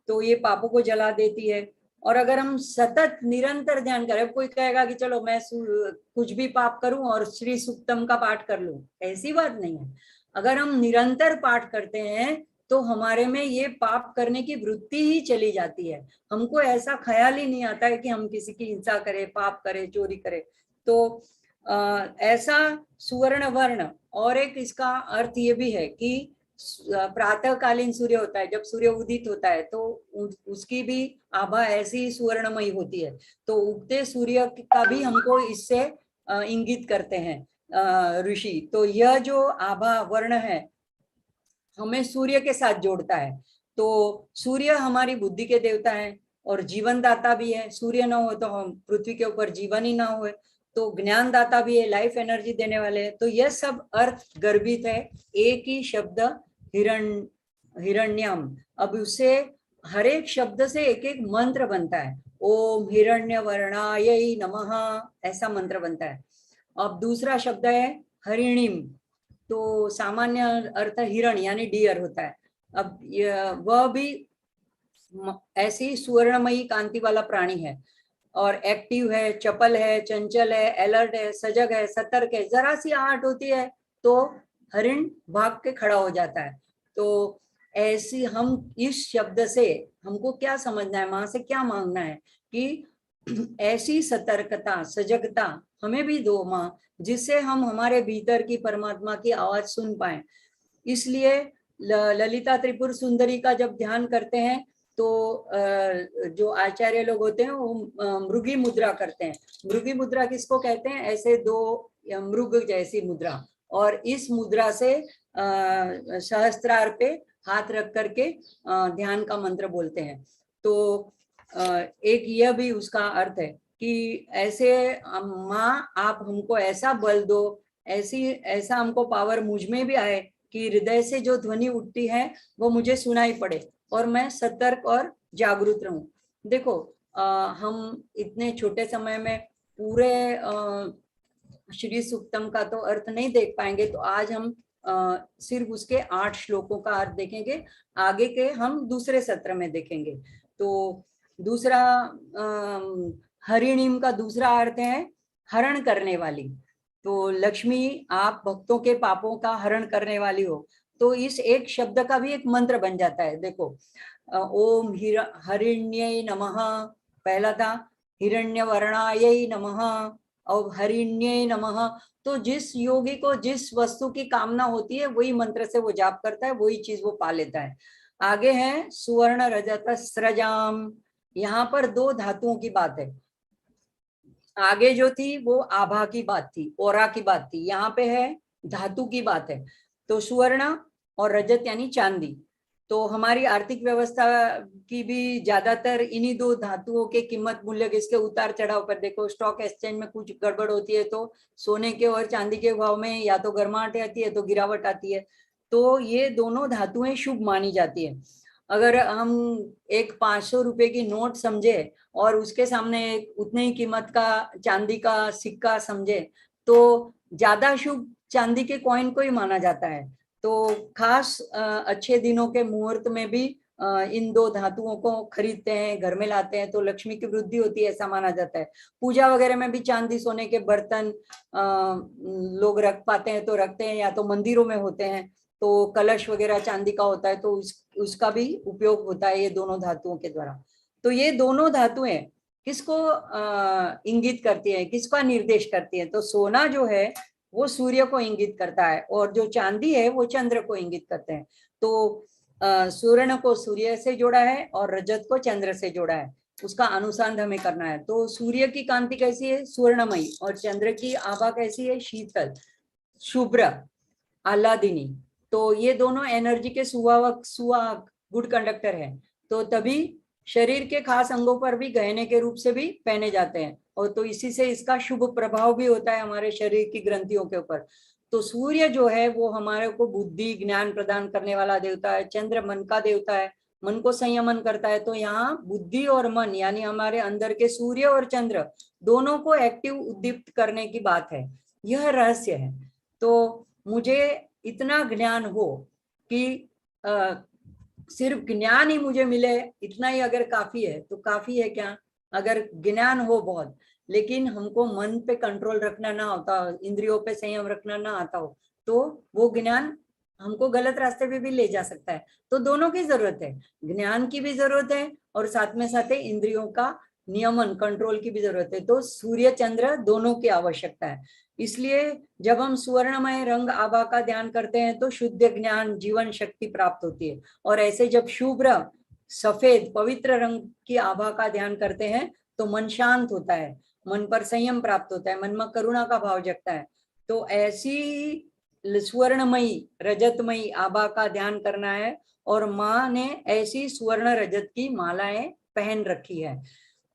तो ये पापों को जला देती है। और अगर हम सतत निरंतर ध्यान करें, कोई कहेगा कि चलो मैं कुछ भी पाप करूं और श्री सूक्तम का पाठ कर लूं, ऐसी बात नहीं है। अगर हम निरंतर पाठ करते हैं तो हमारे में ये पाप करने की वृत्ति ही चली जाती है। हमको ऐसा ख्याल ही नहीं आता है कि हम किसी की हिंसा करें, पाप करें, चोरी करें। तो ऐसा सुवर्ण वर्ण। और एक इसका अर्थ ये भी है कि प्रातःकालीन सूर्य होता है, जब सूर्य उदित होता है तो उसकी भी आभा ऐसी सुवर्णमयी होती है। तो उगते सूर्य का भी हमको इससे इंगित करते हैं ऋषि। तो यह जो आभा वर्ण है हमें सूर्य के साथ जोड़ता है। तो सूर्य हमारी बुद्धि के देवता है और जीवन दाता भी है। सूर्य ना हो तो हम पृथ्वी के ऊपर जीवन ही ना हो। तो ज्ञान दाता भी है, लाइफ एनर्जी देने वाले हैं। तो यह सब अर्थ गर्भित है एक ही शब्द हिरण्यम। अब उससे हर एक शब्द से एक एक मंत्र बनता है। ओम हिरण्य वर्णाय नमः, ऐसा मंत्र बनता है। अब दूसरा शब्द है हरिणीम। तो सामान्य अर्थ हिरण यानी डियर होता है। अब वह भी ऐसी सुवर्णमयी कांति वाला प्राणी है और एक्टिव है, चपल है, चंचल है, अलर्ट है, सजग है, सतर्क है। जरा सी आहट होती है तो हरिण भाग के खड़ा हो जाता है। तो ऐसी हम इस शब्द से हमको क्या समझना है, माँ से क्या मांगना है कि ऐसी सतर्कता, सजगता हमें भी दो माँ, जिससे हम हमारे भीतर की परमात्मा की आवाज सुन पाए। इसलिए ललिता त्रिपुर सुंदरी का जब ध्यान करते हैं तो जो आचार्य लोग होते हैं वो मृगी मुद्रा करते हैं। मृगी मुद्रा किसको कहते हैं? ऐसे दो मृग जैसी मुद्रा। और इस मुद्रा से सहस्त्रार पे हाथ रख करके ध्यान का मंत्र बोलते हैं। तो एक यह भी उसका अर्थ है कि ऐसे माँ आप हमको ऐसा बल दो, ऐसा हमको पावर मुझ में भी आए कि हृदय से जो ध्वनि उठती है वो मुझे सुनाई पड़े और मैं सतर्क और जागरूक रहूं। देखो हम इतने छोटे समय में पूरे श्री सूक्तम का तो अर्थ नहीं देख पाएंगे, तो आज हम सिर्फ उसके 8 श्लोकों का अर्थ देखेंगे। आगे के हम दूसरे सत्र में देखेंगे। तो दूसरा हरिणीम का दूसरा अर्थ है हरण करने वाली। तो लक्ष्मी आप भक्तों के पापों का हरण करने वाली हो। तो इस एक शब्द का भी एक मंत्र बन जाता है। देखो ओम हरिण्यै नमः पहला था, हिरण्य वर्णायै नमः और हरिण्यै नमः। तो जिस योगी को जिस वस्तु की कामना होती है वही मंत्र से वो जाप करता है, वही चीज वो पा लेता है। आगे है सुवर्ण रजत स्रजाम। यहाँ पर 2 धातुओं की बात है। आगे जो थी वो आभा की बात थी, ओरा की बात थी। यहाँ पे है धातु की बात है। तो सुवर्ण और रजत यानी चांदी। तो हमारी आर्थिक व्यवस्था की भी ज्यादातर इन्हीं 2 धातुओं के कीमत मूल्य इसके उतार चढ़ाव पर। देखो स्टॉक एक्सचेंज में कुछ गड़बड़ होती है तो सोने के और चांदी के भाव में या तो गर्माहट आती है तो गिरावट आती है। तो ये दोनों धातुएं शुभ मानी जाती है। अगर हम एक 500 रुपए की नोट समझे और उसके सामने एक उतने ही कीमत का चांदी का सिक्का समझे तो ज्यादा शुभ चांदी के कॉइन को ही माना जाता है। तो खास अच्छे दिनों के मुहूर्त में भी इन 2 धातुओं को खरीदते हैं, घर में लाते हैं तो लक्ष्मी की वृद्धि होती है, ऐसा माना जाता है। पूजा वगैरह में भी चांदी सोने के बर्तन लोग रख पाते हैं तो रखते हैं, या तो मंदिरों में होते हैं तो कलश वगैरह चांदी का होता है तो उसका भी उपयोग होता है ये दोनों धातुओं के द्वारा। तो ये दोनों धातुएं किसको इंगित करती है, किसका निर्देश करती है? तो सोना जो है वो सूर्य को इंगित करता है और जो चांदी है वो चंद्र को इंगित करते हैं। तो स्वर्ण को सूर्य से जोड़ा है और रजत को चंद्र से जोड़ा है, उसका अनुसंधान हमें करना है। तो सूर्य की कांति कैसी है? स्वर्णमयी। और चंद्र की आभा कैसी है? शीतल, शुभ्र, आह्लादिनी। तो ये दोनों एनर्जी के सुहाग गुड कंडक्टर है। तो तभी शरीर के खास अंगों पर भी गहने के रूप से भी पहने जाते हैं और तो इसी से इसका शुभ प्रभाव भी होता है हमारे शरीर की ग्रंथियों के ऊपर। तो सूर्य जो है वो हमारे को बुद्धि ज्ञान प्रदान करने वाला देवता है। चंद्र मन का देवता है, मन को संयमन करता है। तो यहाँ बुद्धि और मन यानी हमारे अंदर के सूर्य और चंद्र दोनों को एक्टिव उद्दीप्त करने की बात है। यह रहस्य है। तो मुझे इतना ज्ञान हो कि सिर्फ ज्ञान ही मुझे मिले, इतना ही अगर काफी है तो काफी है क्या? अगर ज्ञान हो बहुत लेकिन हमको मन पे कंट्रोल रखना ना होता, इंद्रियों पे संयम रखना ना आता हो तो वो ज्ञान हमको गलत रास्ते पे भी ले जा सकता है। तो दोनों की जरूरत है, ज्ञान की भी जरूरत है और साथ में साथ इंद्रियों का नियमन कंट्रोल की भी जरूरत है। तो सूर्य चंद्र दोनों की आवश्यकता है। इसलिए जब हम सुवर्णमय रंग आभा का ध्यान करते हैं तो शुद्ध ज्ञान जीवन शक्ति प्राप्त होती है। और ऐसे जब शुभ्र सफेद पवित्र रंग की आभा का ध्यान करते हैं तो मन शांत होता है, मन पर संयम प्राप्त होता है, मन में करुणा का भाव जगता है। तो ऐसी स्वर्णमयी रजतमयी आभा का ध्यान करना है। और माँ ने ऐसी स्वर्ण रजत की मालाएं पहन रखी है।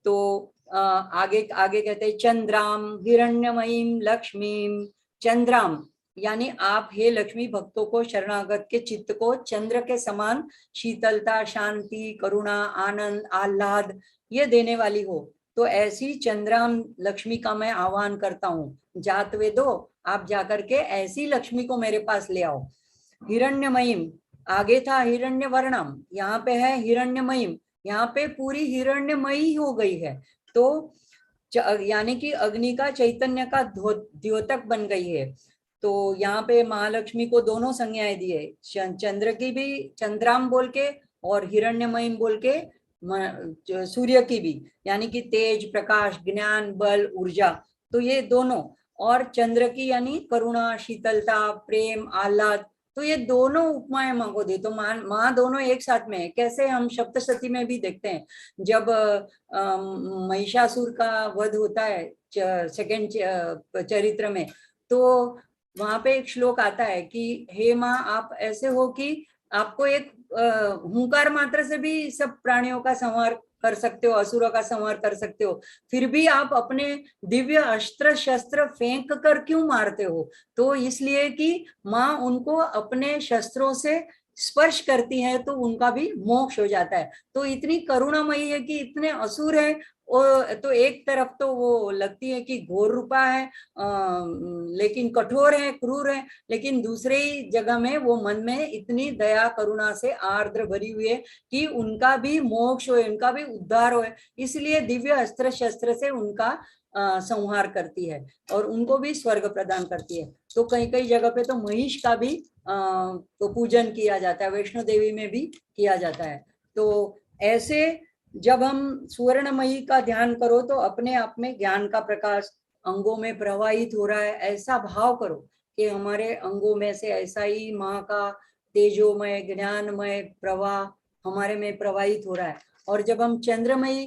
तो आगे आगे कहते हैं चंद्राम हिरण्यमयीम लक्ष्मीम। चंद्राम यानी आप हे लक्ष्मी भक्तों को शरणागत के चित्त को चंद्र के समान शीतलता शांति करुणा आनंद आह्लाद ये देने वाली हो। तो ऐसी चंद्राम लक्ष्मी का मैं आह्वान करता हूँ। जात वेदो आप जाकर के ऐसी लक्ष्मी को मेरे पास ले आओ। हिरण्यमयीम आगे था हिरण्य वर्णम, यहाँ पे है हिरण्यमयीम, यहाँ पे पूरी हिरण्यमयी हो गई है। तो यानी कि अग्नि का चैतन्य का द्योतक बन गई है। तो यहाँ पे महालक्ष्मी को दोनों संज्ञाएं दी है, चंद्र की भी चंद्राम बोल के और हिरण्यमयीम बोल के सूर्य की भी, यानी कि तेज प्रकाश ज्ञान बल ऊर्जा। तो ये दोनों, और चंद्र की यानी करुणा शीतलता प्रेम आह्लाद। तो ये दोनों उपमाएं माँ को दे। तो माँ दोनों एक साथ में है। कैसे हम सप्तशती में भी देखते हैं, जब महिषासुर का वध होता है सेकंड चरित्र में, तो वहां पे एक श्लोक आता है कि हे माँ आप ऐसे हो कि आपको एक हुंकार मात्र से भी सब प्राणियों का संहार कर सकते हो, असुरों का संहार कर सकते हो, फिर भी आप अपने दिव्य अस्त्र शस्त्र फेंक कर क्यों मारते हो? तो इसलिए कि माँ उनको अपने शस्त्रों से स्पर्श करती है तो उनका भी मोक्ष हो जाता है। तो इतनी करुणामयी है कि इतने असुर है। तो एक तरफ तो वो लगती है कि घोर रूपा है, लेकिन कठोर है क्रूर है, लेकिन दूसरे ही जगह में वो मन में इतनी दया करुणा से आर्द्र भरी हुई है कि उनका भी मोक्ष हो, उनका भी उद्धार हो। इसलिए दिव्य अस्त्र शस्त्र से उनका संहार करती है और उनको भी स्वर्ग प्रदान करती है। तो कई कई जगह पे तो महिष का भी तो पूजन किया जाता है, वैष्णो देवी में भी किया जाता है। तो ऐसे जब हम सुवर्णमयी का ध्यान करो तो अपने आप में ज्ञान का प्रकाश अंगों में प्रवाहित हो रहा है, ऐसा भाव करो कि हमारे अंगों में से ऐसा ही माँ का तेजोमय ज्ञानमय प्रवाह हमारे में प्रवाहित हो रहा है। और जब हम चंद्रमयी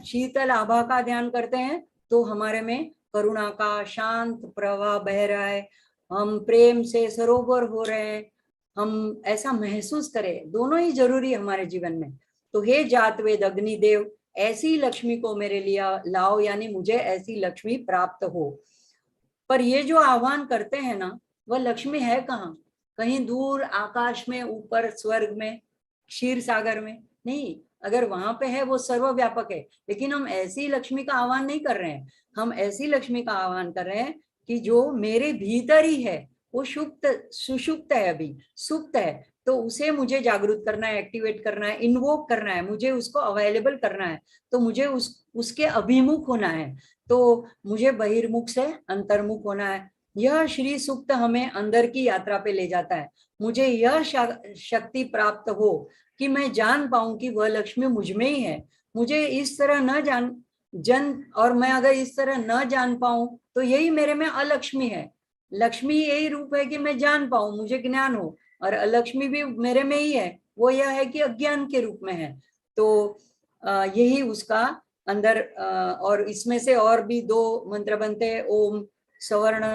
शीतल आभा का ध्यान करते हैं तो हमारे में करुणा का शांत प्रवाह बह रहा है, हम प्रेम से सरोवर हो रहे हैं, हम ऐसा महसूस करें। दोनों ही जरूरी है हमारे जीवन में। तो हे जातवेद अग्निदेव ऐसी लक्ष्मी को मेरे लिए लाओ, यानी मुझे ऐसी लक्ष्मी प्राप्त हो। पर ये जो आह्वान करते हैं ना, वह लक्ष्मी है कहाँ? कहीं दूर आकाश में, ऊपर स्वर्ग में, क्षीर सागर में नहीं। अगर वहां पे है वो सर्वव्यापक है। लेकिन हम ऐसी लक्ष्मी का आह्वान नहीं कर रहे हैं, हम ऐसी लक्ष्मी का आह्वान कर रहे हैं कि जो मेरे भीतर ही है, वो सुषुप्त है, अभी सुप्त है। तो उसे मुझे जागृत करना है, एक्टिवेट करना है, इन्वोक करना है, मुझे उसको अवेलेबल करना है। तो मुझे उसके अभिमुख होना है। तो मुझे बहिर्मुख से अंतर्मुख होना है। यह श्री सूक्त हमें अंदर की यात्रा पे ले जाता है। मुझे यह शक्ति प्राप्त हो कि मैं जान पाऊं कि वह लक्ष्मी मुझ में ही है। मुझे इस तरह न और मैं अगर इस तरह न जान पाऊं तो यही मेरे में अलक्ष्मी है। लक्ष्मी यही रूप है कि मैं जान पाऊं, मुझे ज्ञान हो, और अलक्ष्मी भी मेरे में ही है, वो यह है कि अज्ञान के रूप में है। तो यही उसका अंदर। और इसमें से और भी दो मंत्र बनते हैं, ओम सुवर्ण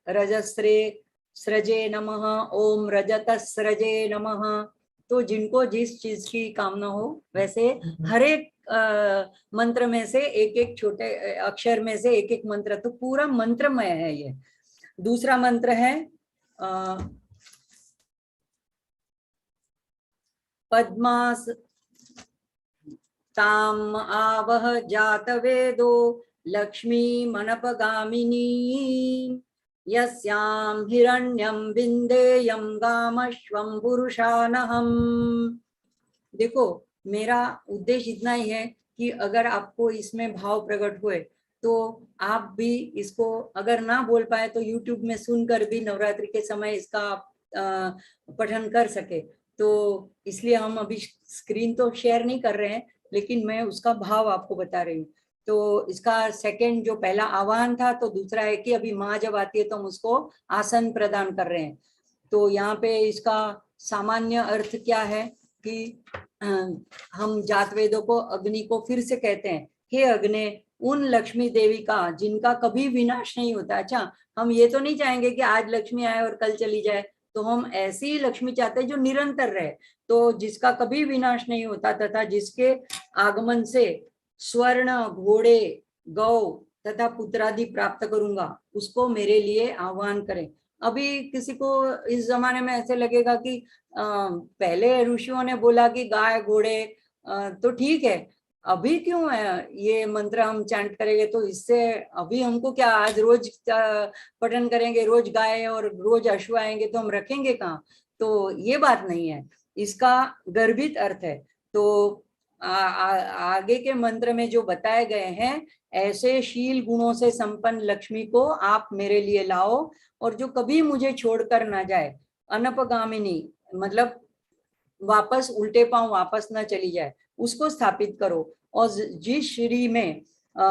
रजस्रे सृजे नमः, ओम रजत सृजे नमः। तो जिनको जिस चीज की कामना हो वैसे हर एक मंत्र में से एक एक छोटे अक्षर में से एक एक मंत्र, तो पूरा मंत्रमय है ये। दूसरा मंत्र है पद्मास ताम आवह जातवेदो लक्ष्मी मनपगामिनी यस्याम हिरण्यम विंदेयम गामश्वम पुरुषानहम। देखो, मेरा उद्देश्य इतना ही है कि अगर आपको इसमें भाव प्रकट हुए तो आप भी इसको अगर ना बोल पाए तो YouTube में सुनकर भी नवरात्रि के समय इसका पठन कर सके। तो इसलिए हम अभी स्क्रीन तो शेयर नहीं कर रहे हैं, लेकिन मैं उसका भाव आपको बता रही हूँ। तो इसका सेकंड जो पहला आह्वान था, तो दूसरा है कि अभी माँ जब आती है तो हम उसको आसन प्रदान कर रहे हैं। तो यहाँ पे इसका सामान्य अर्थ क्या है कि हम जात वेदों को अग्नि को फिर से कहते हैं, हे अग्नि, उन लक्ष्मी देवी का जिनका कभी विनाश नहीं होता। अच्छा, हम ये तो नहीं चाहेंगे कि आज लक्ष्मी आए और कल चली जाए, तो हम ऐसी लक्ष्मी चाहते हैं जो निरंतर रहे, तो जिसका कभी विनाश नहीं होता तथा जिसके आगमन से स्वर्ण, घोड़े, गौ तथा पुत्रादि प्राप्त करूंगा, उसको मेरे लिए आह्वान करें। अभी किसी को इस जमाने में ऐसे लगेगा कि पहले ऋषियों ने बोला कि गाय घोड़े तो ठीक है, अभी क्यों है ये मंत्र हम चैंट करेंगे, तो इससे अभी हमको क्या, आज रोज पठन करेंगे, रोज गाय और रोज अश्व आएंगे तो हम रखेंगे कहाँ? तो ये बात नहीं है, इसका गर्भित अर्थ है। तो आगे के मंत्र में जो बताए गए हैं, ऐसे शील गुणों से संपन्न लक्ष्मी को आप मेरे लिए लाओ, और जो कभी मुझे छोड़कर ना जाए, अनपगामिनी मतलब वापस उल्टे पांव वापस ना चली जाए, उसको स्थापित करो। और जिस श्री में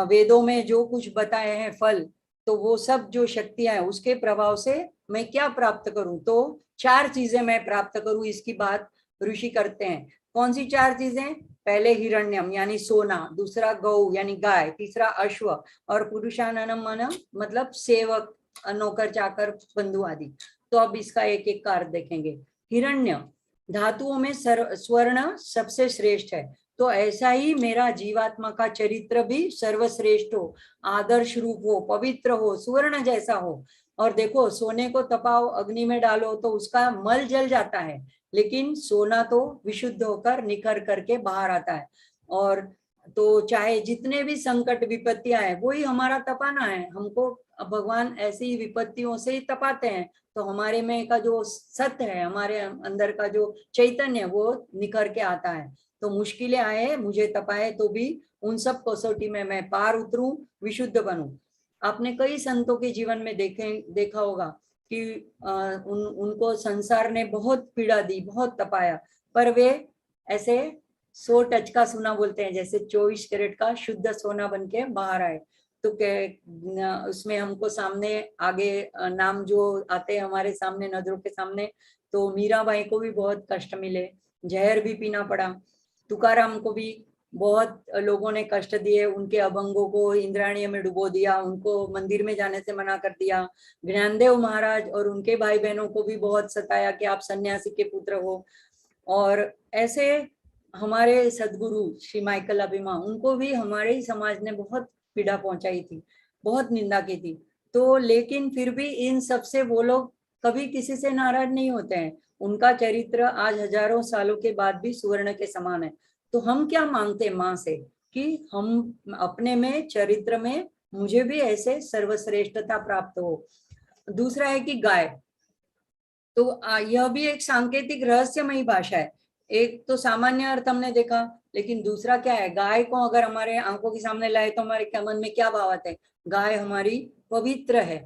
वेदों में जो कुछ बताए हैं फल, तो वो सब जो शक्तियां हैं उसके प्रभाव से मैं क्या प्राप्त करूं, तो 4 चीजें मैं प्राप्त करूं, इसकी बात ऋषि करते हैं। कौन सी 4 चीजें? पहले हिरण्यम यानी सोना, दूसरा गौ यानी गाय, तीसरा अश्व, और पुरुषाननम मतलब सेवक, नौकर चाकर, बंधु आदि। तो अब इसका एक एक कार्य देखेंगे। हिरण्य धातुओं में स्वर्ण सबसे श्रेष्ठ है, तो ऐसा ही मेरा जीवात्मा का चरित्र भी सर्वश्रेष्ठ हो, आदर्श रूप हो, पवित्र हो, सुवर्ण जैसा हो। और देखो, सोने को तपाओ, अग्नि में डालो तो उसका मल जल जाता है, लेकिन सोना तो विशुद्ध होकर निखर करके बाहर आता है। और तो चाहे जितने भी संकट विपत्तियां हैं, वही हमारा तपाना है। हमको भगवान ऐसी विपत्तियों से ही तपाते हैं, तो हमारे में का जो सत्य है, हमारे अंदर का जो चैतन्य है, वो निखर के आता है। तो मुश्किलें आए, मुझे तपाए, तो भी उन सब कसौटी में मैं पार उतरूं, विशुद्ध बनूं। आपने कई संतों के जीवन में देखा होगा कि उनको संसार ने बहुत पीड़ा दी, बहुत तपाया, पर वे ऐसे 100 टच का सोना बोलते हैं, जैसे 24 कैरेट का शुद्ध सोना बन के बाहर आए। तो उसमें हमको सामने आगे नाम जो आते हैं हमारे सामने, नजरों के सामने, तो मीराबाई को भी बहुत कष्ट मिले, जहर भी पीना पड़ा। तुकाराम को भी बहुत लोगों ने कष्ट दिए, उनके अभंगों को इंद्राणी में डुबो दिया, उनको मंदिर में जाने से मना कर दिया। ज्ञानदेव महाराज और उनके भाई बहनों को भी बहुत सताया कि आप सन्यासी के पुत्र हो। और ऐसे हमारे सदगुरु श्री माइकल अभिमा, उनको भी हमारे ही समाज ने बहुत पीड़ा पहुंचाई थी, बहुत निंदा की थी। तो लेकिन फिर भी इन सब से वो लोग कभी किसी से नाराज नहीं होते हैं। उनका चरित्र आज हजारों सालों के बाद भी सुवर्ण के समान है। तो हम क्या मांगते हैं माँ से कि हम अपने में, चरित्र में मुझे भी ऐसे सर्वश्रेष्ठता प्राप्त हो। दूसरा है कि गाय, तो यह भी एक सांकेतिक रहस्यमयी भाषा है। एक तो सामान्य अर्थ हमने देखा, लेकिन दूसरा क्या है? गाय को अगर हमारे आंखों के सामने लाए तो हमारे मन में क्या भाव आते हैं? गाय हमारी पवित्र है,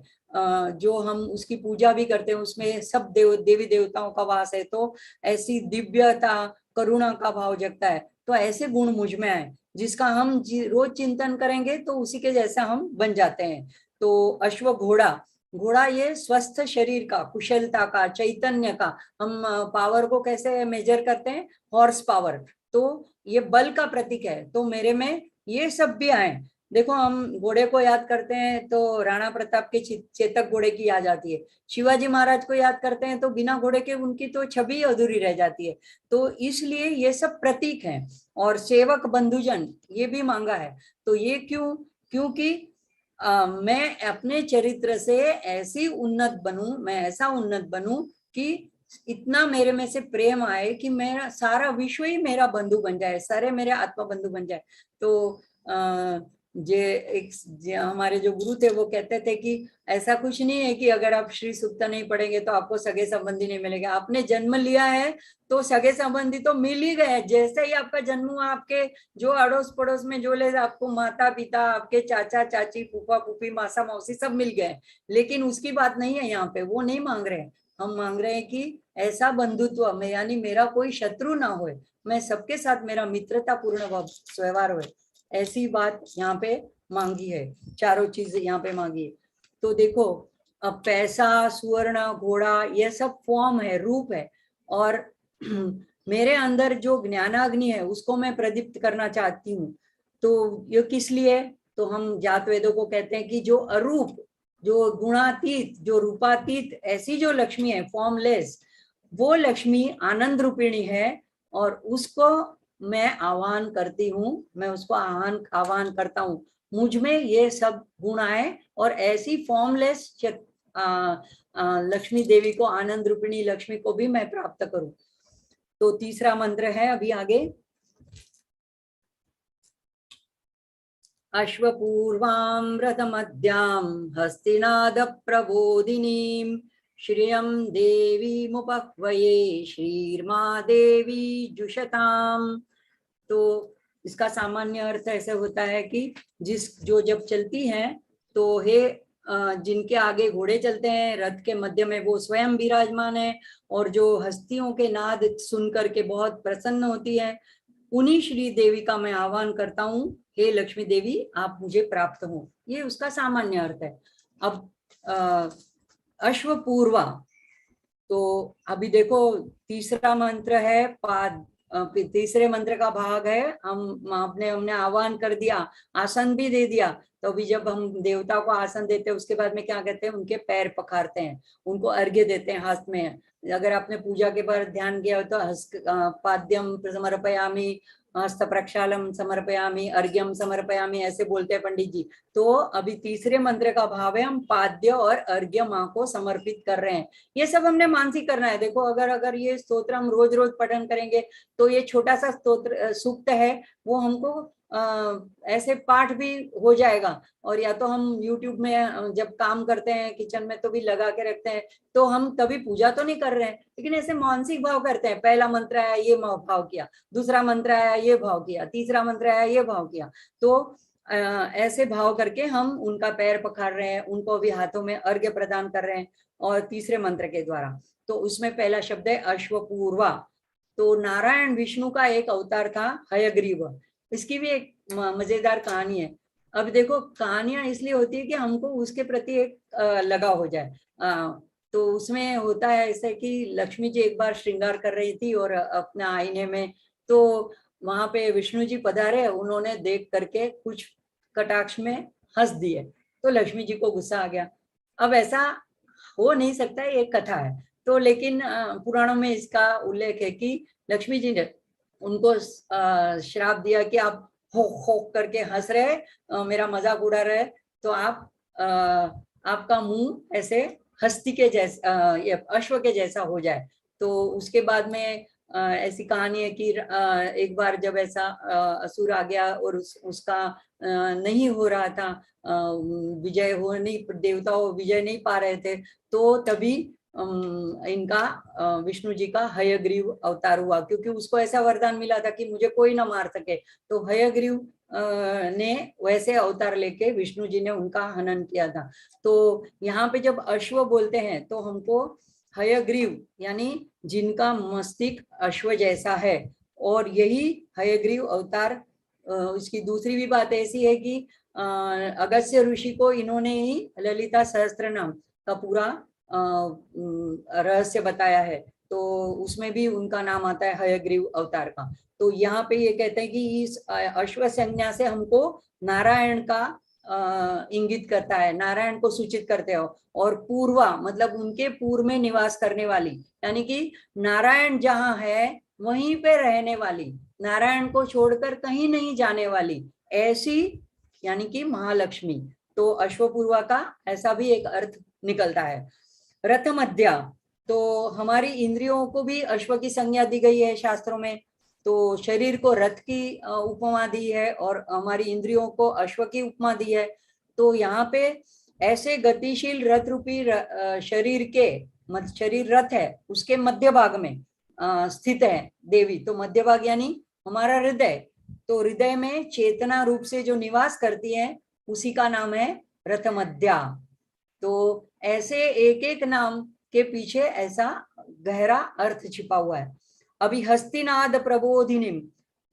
जो हम उसकी पूजा भी करते हैं, उसमें सब देवी देवताओं का वास है, तो ऐसी दिव्यता, करुणा का भाव जगता है। तो ऐसे गुण मुझ में आए जिसका हम रोज चिंतन करेंगे तो उसी के जैसा हम बन जाते हैं। तो अश्व, घोड़ा, घोड़ा ये स्वस्थ शरीर का, कुशलता का, चैतन्य का। हम पावर को कैसे मेजर करते हैं? Horse power. तो ये बल का प्रतीक है। तो मेरे में ये सब भी आए। देखो, हम घोड़े को याद करते हैं तो राणा प्रताप के चेतक घोड़े की याद आती है। शिवाजी महाराज को याद करते हैं तो बिना घोड़े के उनकी तो छवि अधूरी रह जाती है। तो इसलिए ये सब प्रतीक हैं। और सेवक, बंधुजन, ये भी मांगा है। तो ये क्यों? क्योंकि मैं अपने चरित्र से ऐसी उन्नत बनूं, मैं ऐसा उन्नत बनूं कि इतना मेरे में से प्रेम आए कि मेरा सारा विश्व ही मेरा बंधु बन जाए, सारे मेरे आत्मा बंधु बन जाए। तो हमारे जो गुरु थे वो कहते थे कि ऐसा कुछ नहीं है कि अगर आप श्री सूक्त नहीं पढ़ेंगे तो आपको सगे संबंधी नहीं मिलेंगे। आपने जन्म लिया है तो सगे संबंधी तो मिल ही गए। जैसे ही आपका जन्म हुआ, आपके जो अड़ोस पड़ोस में जो ले, आपको माता पिता, आपके चाचा चाची, फूफा फूफी, मासा मौसी सब मिल गए। लेकिन उसकी बात नहीं है यहाँ पे, वो नहीं मांग रहे। हम मांग रहे हैं कि ऐसा बंधुत्व में, यानी मेरा कोई शत्रु ना हो, मैं सबके साथ मेरा मित्रता पूर्ण व्यवहार हो, ऐसी बात यहाँ पे मांगी है। चारों चीजें यहाँ पे मांगी है। तो देखो, अब पैसा, सुवर्ण, घोड़ा, ये सब फॉर्म है, रूप है। और मेरे अंदर जो ज्ञानाग्नि है उसको मैं प्रदीप्त करना चाहती हूँ। तो ये किस लिए? तो हम जात वेदों को कहते हैं कि जो अरूप, जो गुणातीत, जो रूपातीत ऐसी जो लक्ष्मी है, फॉर्मलेस, वो लक्ष्मी आनंद रूपिणी है। और उसको मैं आह्वान करती हूँ, मैं उसको आह्वान करता हूँ, मुझ में ये सब गुण आए और ऐसी फॉर्मलेस लक्ष्मी देवी को, आनंद रूपिणी लक्ष्मी को भी मैं प्राप्त करूं। तो तीसरा मंत्र है अभी आगे। अश्वपूर्वां रथमध्यां हस्तिनाद प्रबोधिनीं श्रियं देवी मुपह्वये श्रीर्मा देवी जुषताम। तो इसका सामान्य अर्थ ऐसे होता है कि जो जब चलती हैं तो हे जिनके आगे घोड़े चलते हैं, रथ के मध्य में वो स्वयं विराजमान है, और जो हस्तियों के नाद सुन करके बहुत प्रसन्न होती है, उन्हीं श्री देवी का मैं आह्वान करता हूँ, हे लक्ष्मी देवी आप मुझे प्राप्त हो। ये उसका सामान्य अर्थ है। अब अश्वपूर्वा, तो अभी देखो तीसरा मंत्र है, तीसरे मंत्र का भाग है, हमने आह्वान कर दिया, आसन भी दे दिया। तो अभी जब हम देवता को आसन देते हैं उसके बाद में क्या कहते हैं, उनके पैर पखारते हैं, उनको अर्घ्य देते हैं हाथ में। अगर आपने पूजा के बार ध्यान किया हो तो पाद्यम समर्पयामि, हस्त प्रक्षालम समर्पयामि, अर्घ्यम समर्पयामि, ऐसे बोलते हैं पंडित जी। तो अभी तीसरे मंत्र का भाव है, हम पाद्य और अर्घ्य माँ को समर्पित कर रहे हैं। ये सब हमने मानसिक करना है। देखो, अगर ये स्तोत्र हम रोज रोज पठन करेंगे तो ये छोटा सा स्तोत्र सूक्त है, वो हमको ऐसे पाठ भी हो जाएगा। और या तो हम YouTube में जब काम करते हैं किचन में तो भी लगा के रखते हैं, तो हम तभी पूजा तो नहीं कर रहे हैं, लेकिन ऐसे मानसिक भाव करते हैं। पहला मंत्र आया ये भाव किया, दूसरा मंत्र आया ये भाव किया, तीसरा मंत्र आया ये भाव किया। तो ऐसे भाव करके हम उनका पैर पखार रहे हैं, उनको भी हाथों में अर्घ्य प्रदान कर रहे हैं, और तीसरे मंत्र के द्वारा। तो उसमें पहला शब्द है अश्वपूर्वा। तो नारायण विष्णु का एक अवतार था हयग्रीव। इसकी भी एक मजेदार कहानी है। अब देखो, कहानियां इसलिए होती है कि हमको उसके प्रति एक लगाव हो जाए। तो उसमें होता है ऐसे कि लक्ष्मी जी एक बार श्रृंगार कर रही थी और अपने आईने में, तो वहां पे विष्णु जी पधारे, उन्होंने देख करके कुछ कटाक्ष में हंस दिए, तो लक्ष्मी जी को गुस्सा आ गया। अब ऐसा हो नहीं सकता, ये एक कथा है। तो लेकिन पुराणों में इसका उल्लेख है कि लक्ष्मी जी ने उनको श्राप दिया कि आप हो करके हंस रहे, मेरा मजाक उड़ा रहे, तो आपका मुंह ऐसे हस्ती के जैसा, अश्व के जैसा हो जाए। तो उसके बाद में ऐसी कहानी है कि एक बार जब ऐसा असुर आ गया और उसका नहीं हो रहा था, विजय हो नहीं, देवता विजय नहीं पा रहे थे, तो तभी इनका विष्णु जी का हयग्रीव अवतार हुआ, क्योंकि उसको ऐसा वरदान मिला था कि मुझे कोई ना मार सके। तो हयग्रीव ने वैसे अवतार लेके विष्णु जी ने उनका हनन किया था। तो यहाँ पे जब अश्व बोलते हैं तो हमको हयग्रीव यानी जिनका मस्तिष्क अश्व जैसा है, और यही हयग्रीव अवतार। इसकी दूसरी भी बात ऐसी है कि अगस्त्य ऋषि को इन्होंने ही ललिता सहस्त्रनाम का पूरा रहस्य बताया है, तो उसमें भी उनका नाम आता है हयग्रीव अवतार का। तो यहाँ पे ये कहते हैं कि इस अश्व संज्ञा से हमको नारायण का इंगित करता है, नारायण को सूचित करते हो। और पूर्वा मतलब उनके पूर्व में निवास करने वाली, यानी कि नारायण जहाँ है वहीं पे रहने वाली, नारायण को छोड़कर कहीं नहीं जाने वाली, ऐसी यानी कि महालक्ष्मी। तो अश्वपूर्वा का ऐसा भी एक अर्थ निकलता है। रथ मध्या, तो हमारी इंद्रियों को भी अश्व की संज्ञा दी गई है शास्त्रों में। तो शरीर को रथ की उपमा दी है और हमारी इंद्रियों को अश्व की उपमा दी है। तो यहाँ पे ऐसे गतिशील रथ रूपी शरीर के शरीर रथ है, उसके मध्य भाग में स्थित है देवी। तो मध्य भाग यानी हमारा हृदय। तो हृदय में चेतना रूप से जो निवास करती है उसी का नाम है रथ मध्या। तो ऐसे एक एक नाम के पीछे ऐसा गहरा अर्थ छिपा हुआ है। अभी हस्तिनाद प्रबोधिनीम,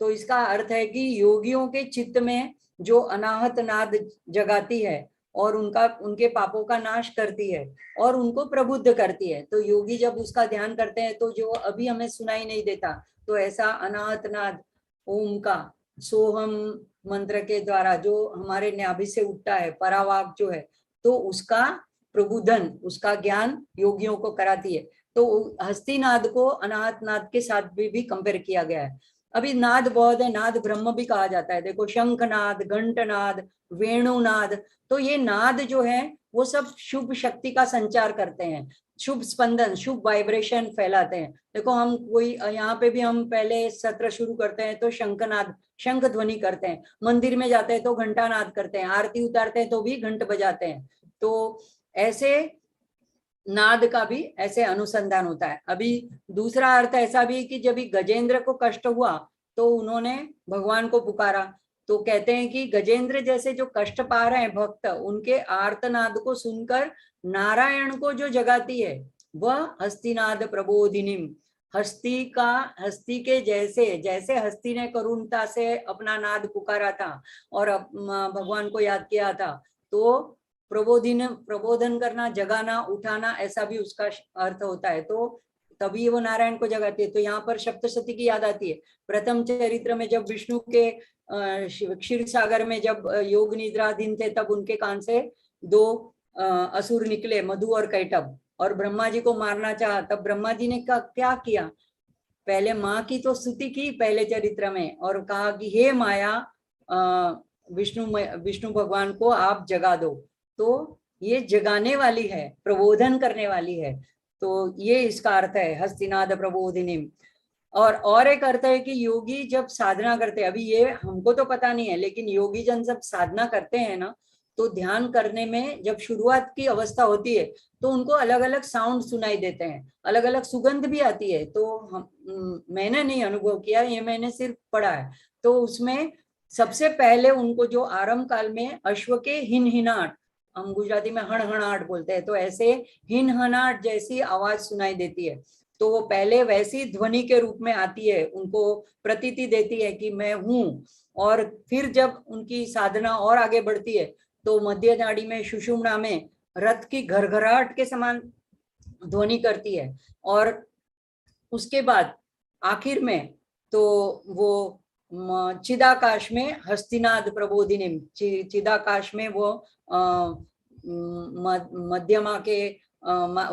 तो इसका अर्थ है कि योगियों के चित्त में जो अनाहत नाद जगाती है और उनके पापों का नाश करती है और उनको प्रबुद्ध करती है। तो योगी जब उसका ध्यान करते हैं तो जो अभी हमें सुनाई नहीं देता, तो ऐसा अनाहत नाद ओम का सोहम मंत्र के द्वारा जो हमारे नाभि से उठता है, परावाक जो है, तो उसका प्रबुद्धन, उसका ज्ञान योगियों को कराती है। तो हस्तिनाद को अनाहत नाद के साथ भी कंपेयर किया गया है। अभी नाद बहुत है, नाद ब्रह्म भी कहा जाता है। देखो शंखनाद, घंटनाद, वेणुनाद, तो ये नाद जो है वो सब शुभ शक्ति का संचार करते हैं, शुभ स्पंदन, शुभ वाइब्रेशन फैलाते हैं। देखो हम कोई यहाँ पे भी हम पहले सत्र शुरू करते हैं तो शंखनाद, शंख ध्वनि करते हैं, मंदिर में जाते हैं तो घंटानाद करते हैं, आरती उतारते हैं तो भी घंट बजाते हैं। तो ऐसे नाद का भी ऐसे अनुसंधान होता है। अभी दूसरा अर्थ ऐसा भी कि जब गजेंद्र को कष्ट हुआ तो उन्होंने भगवान को पुकारा। तो कहते हैं कि गजेंद्र जैसे जो कष्ट पा रहे हैं भक्त, उनके आर्तनाद को सुनकर नारायण को जो जगाती है वह हस्तिनाद प्रबोधिनीम। हस्ती के जैसे हस्ती ने करुणता से अपना नाद पुकारा था और भगवान को याद किया था, तो प्रबोधन करना, जगाना, उठाना, ऐसा भी उसका अर्थ होता है। तो तभी वो नारायण को जगाती है। तो यहाँ पर सप्तशती की याद आती है। प्रथम चरित्र में जब विष्णु के क्षीर सागर में जब योग निद्राधीन थे, तब उनके कान से दो असुर निकले, मधु और कैटभ, और ब्रह्मा जी को मारना चाहा। तब ब्रह्मा जी ने क्या किया, पहले माँ की तो स्तुति की पहले चरित्र में और कहा कि हे माया, विष्णु भगवान को आप जगा दो। तो ये जगाने वाली है, प्रबोधन करने वाली है। तो ये इसका अर्थ है हस्तिनाद प्रबोधिनीम। और एक अर्थ है कि योगी जब साधना करते हैं, अभी ये हमको तो पता नहीं है, लेकिन योगी जन जब साधना करते हैं ना, तो ध्यान करने में जब शुरुआत की अवस्था होती है तो उनको अलग अलग साउंड सुनाई देते हैं, अलग अलग सुगंध भी आती है। तो मैंने नहीं अनुभव किया, ये मैंने सिर्फ पढ़ा है। तो उसमें सबसे पहले उनको जो आरंभ काल में अश्व के हिनहिनाट, हम गुजराती में हणहणाट बोलते हैं, तो ऐसे हिनहनाट जैसी आवाज सुनाई देती है। तो वो पहले वैसी ध्वनि के रूप में आती है, उनको प्रतीति देती है कि मैं हूँ। और फिर जब उनकी साधना और आगे बढ़ती है तो मध्य नाड़ी में सुषुम्ना में रथ की घरघराहट के समान ध्वनि करती है। और उसके बाद आखिर में तो वो चिदाकाश में हस्तिनाद प्रबोधिनीम, चिदाकाश में वो मध्यमा के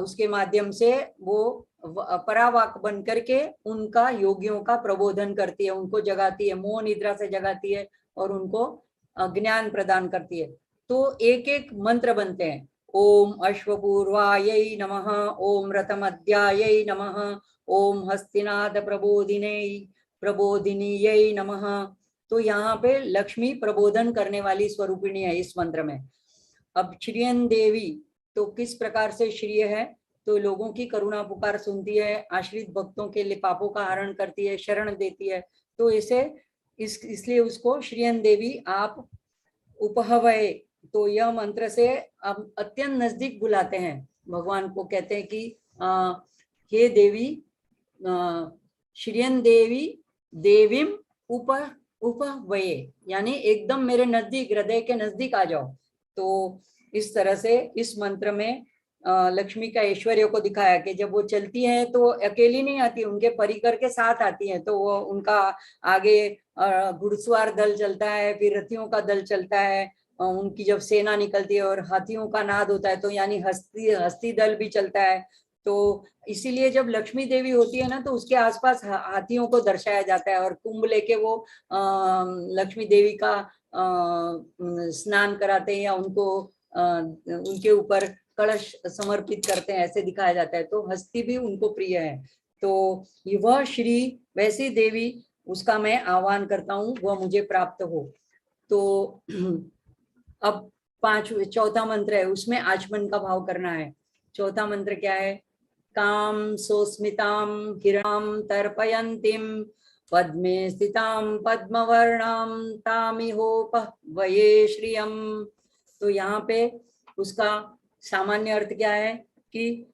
उसके माध्यम से वो परावाक बन करके उनका योगियों का प्रबोधन करती है, उनको जगाती है, मोह निद्रा से जगाती है और उनको ज्ञान प्रदान करती है। तो एक एक मंत्र बनते हैं। ओम अश्वपूर्वायै नमः, ओम रथमध्यायै नमः, ओम हस्तिनाद प्रबोधिनीयै नमः। तो यहाँ पे लक्ष्मी प्रबोधन करने वाली स्वरूपिणी है इस मंत्र में। अब श्रीयन देवी तो किस प्रकार से श्रीय है, तो लोगों की करुणा पुकार सुनती है, आश्रित भक्तों के लिए पापों का हरण करती है, शरण देती है। तो इसलिए उसको श्रीयन देवी आप उपहवय, तो यह मंत्र से अब अत्यंत नजदीक बुलाते हैं भगवान को। कहते हैं कि हे देवी, श्रीयन देवी देवीम उपहवये, यानी एकदम मेरे नजदीक, हृदय के नजदीक आ जाओ। तो इस तरह से इस मंत्र में लक्ष्मी का ऐश्वर्य को दिखाया कि जब वो चलती है तो अकेली नहीं आती, उनके परिकर के साथ आती है। तो वो उनका आगे घुड़सवार दल चलता है, फिर रथियों का दल चलता है, उनकी जब सेना निकलती है और हाथियों का नाद होता है, तो यानी हस्ती दल भी चलता है। तो इसीलिए जब लक्ष्मी देवी होती है ना, तो उसके आसपास हाथियों को दर्शाया जाता है और कुंभ लेके वो लक्ष्मी देवी का स्नान कराते हैं या उनको उनके ऊपर कलश समर्पित करते हैं, ऐसे दिखाया जाता है। तो हस्ती भी उनको प्रिय है। तो वह श्री वैसी देवी उसका मैं आह्वान करता हूँ, वह मुझे प्राप्त हो। तो अब चौथा मंत्र है, उसमें आचमन का भाव करना है। चौथा मंत्र क्या है? काम सोस्मिताम हिरणाम तर्पयन्तीम पद्मे स्थिताम पद्मवर्णाम तामिहोप वये श्रियम। तो यहाँ पे उसका सामान्य अर्थ क्या है कि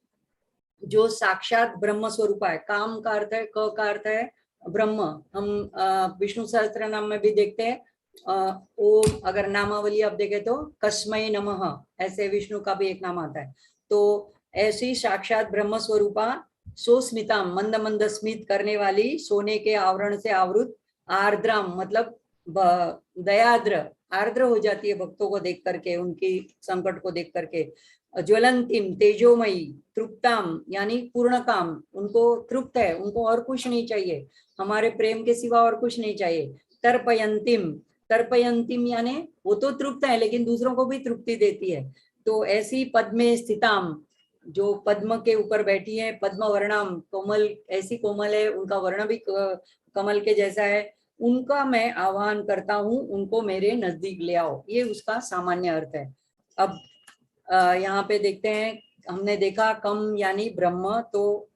जो साक्षात ब्रह्म स्वरूप है, काम का अर्थ है, क का अर्थ है ब्रह्म। हम विष्णु सहस्त्र नाम में भी देखते हैं, ओम, अगर नामावली आप देखें तो कस्मै नमः, ऐसे विष्णु का भी एक नाम आता है। तो ऐसी साक्षात ब्रह्म स्वरूपा सोस्मिता, मंद मंद स्मित करने वाली, सोने के आवरण से आवृत, आर्द्राम मतलब दयाद्र, आर्द्र हो जाती है भक्तों को देख करके, उनकी संकट को देख करके। ज्वलंतिम तेजोमयी, तृप्ताम यानी पूर्ण काम, उनको तृप्त है, उनको और कुछ नहीं चाहिए, हमारे प्रेम के सिवा और कुछ नहीं चाहिए। तर्पयंतिम, तर्पयंतिम यानी वो तो तृप्त है लेकिन दूसरों को भी तृप्ति देती है। तो ऐसी पद्मे स्थिताम, जो पद्म के ऊपर बैठी है, पद्म वर्णाम, कोमल, ऐसी कोमल है, उनका वर्ण भी कमल के जैसा है, उनका मैं आह्वान करता हूँ, उनको मेरे नजदीक ले आओ। ये उसका सामान्य अर्थ है। अब यहाँ पे देखते हैं, हमने देखा कम यानी ब्रह्म, तो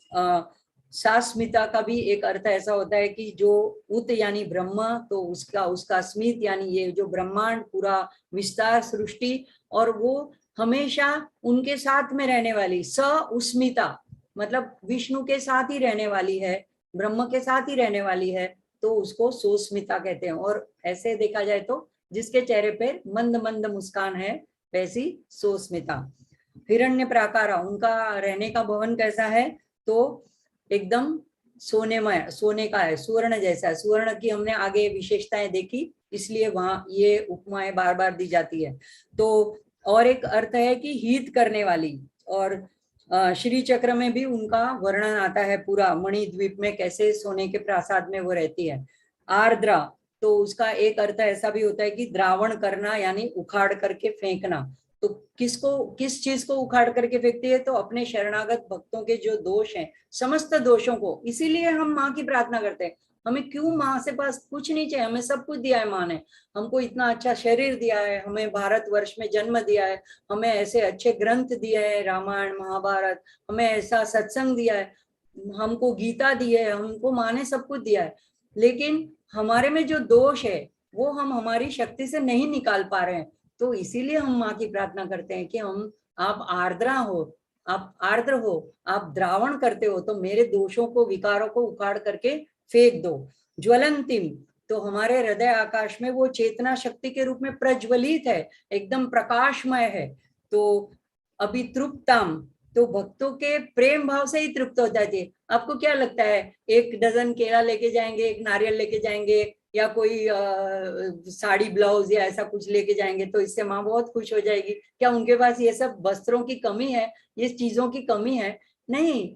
सास्मिता का भी एक अर्थ ऐसा होता है कि जो उत यानी ब्रह्म, तो उसका स्मित यानी ये जो ब्रह्मांड पूरा विस्तार सृष्टि, और वो हमेशा उनके साथ में रहने वाली, स उस्मिता मतलब विष्णु के साथ ही रहने वाली है, ब्रह्म के साथ ही रहने वाली है, तो उसको सोस्मिता कहते हैं। और ऐसे देखा जाए तो जिसके चेहरे पे मंद मंद मुस्कान है, वैसी सोस्मिता। हिरण्य प्राकारा, उनका रहने का भवन कैसा है? तो एकदम सोनेमय, सोने का है, सुवर्ण जैसा है। सुवर्ण की हमने आगे विशेषताएं देखी, इसलिए वहां ये उपमाएं बार बार दी जाती है। तो और एक अर्थ है कि हित करने वाली, और श्री चक्र में भी उनका वर्णन आता है पूरा, मणिद्वीप में कैसे सोने के प्रासाद में वो रहती है। आर्द्रा, तो उसका एक अर्थ ऐसा भी होता है कि द्रावण करना यानी उखाड़ करके फेंकना। तो किस चीज को उखाड़ करके फेंकती है? तो अपने शरणागत भक्तों के जो दोष हैं, समस्त दोषों को। इसीलिए हम माँ की प्रार्थना करते हैं। हमें क्यों माँ से पास कुछ नहीं चाहिए, हमें सब कुछ दिया है माँ ने, हमको इतना अच्छा शरीर दिया है, हमें भारतवर्ष में जन्म दिया है, हमें ऐसे अच्छे ग्रंथ दिए हैं, रामायण महाभारत, हमें ऐसा सत्संग दिया है, हमको गीता दी है, हमको माँ ने सब कुछ दिया है। लेकिन हमारे में जो दोष है वो हम हमारी शक्ति से नहीं निकाल पा रहे हैं। तो इसीलिए हम माँ की प्रार्थना करते हैं कि आप आर्द्रा हो, आप आर्द्र हो, आप द्रावण करते हो, तो मेरे दोषों को, विकारों को उखाड़ करके फेंक दो। ज्वलंतिम, तो हमारे हृदय आकाश में वो चेतना शक्ति के रूप में प्रज्वलित है, एकदम प्रकाशमय है। तो अभी तृप्ताम, तो भक्तों के प्रेम भाव से ही तृप्त हो जाती है। आपको क्या लगता है, एक डजन केला लेके जाएंगे, एक नारियल लेके जाएंगे, या कोई साड़ी ब्लाउज या ऐसा कुछ लेके जाएंगे तो इससे माँ बहुत खुश हो जाएगी? क्या उनके पास ये सब वस्त्रों की कमी है, ये चीजों की कमी है? नहीं,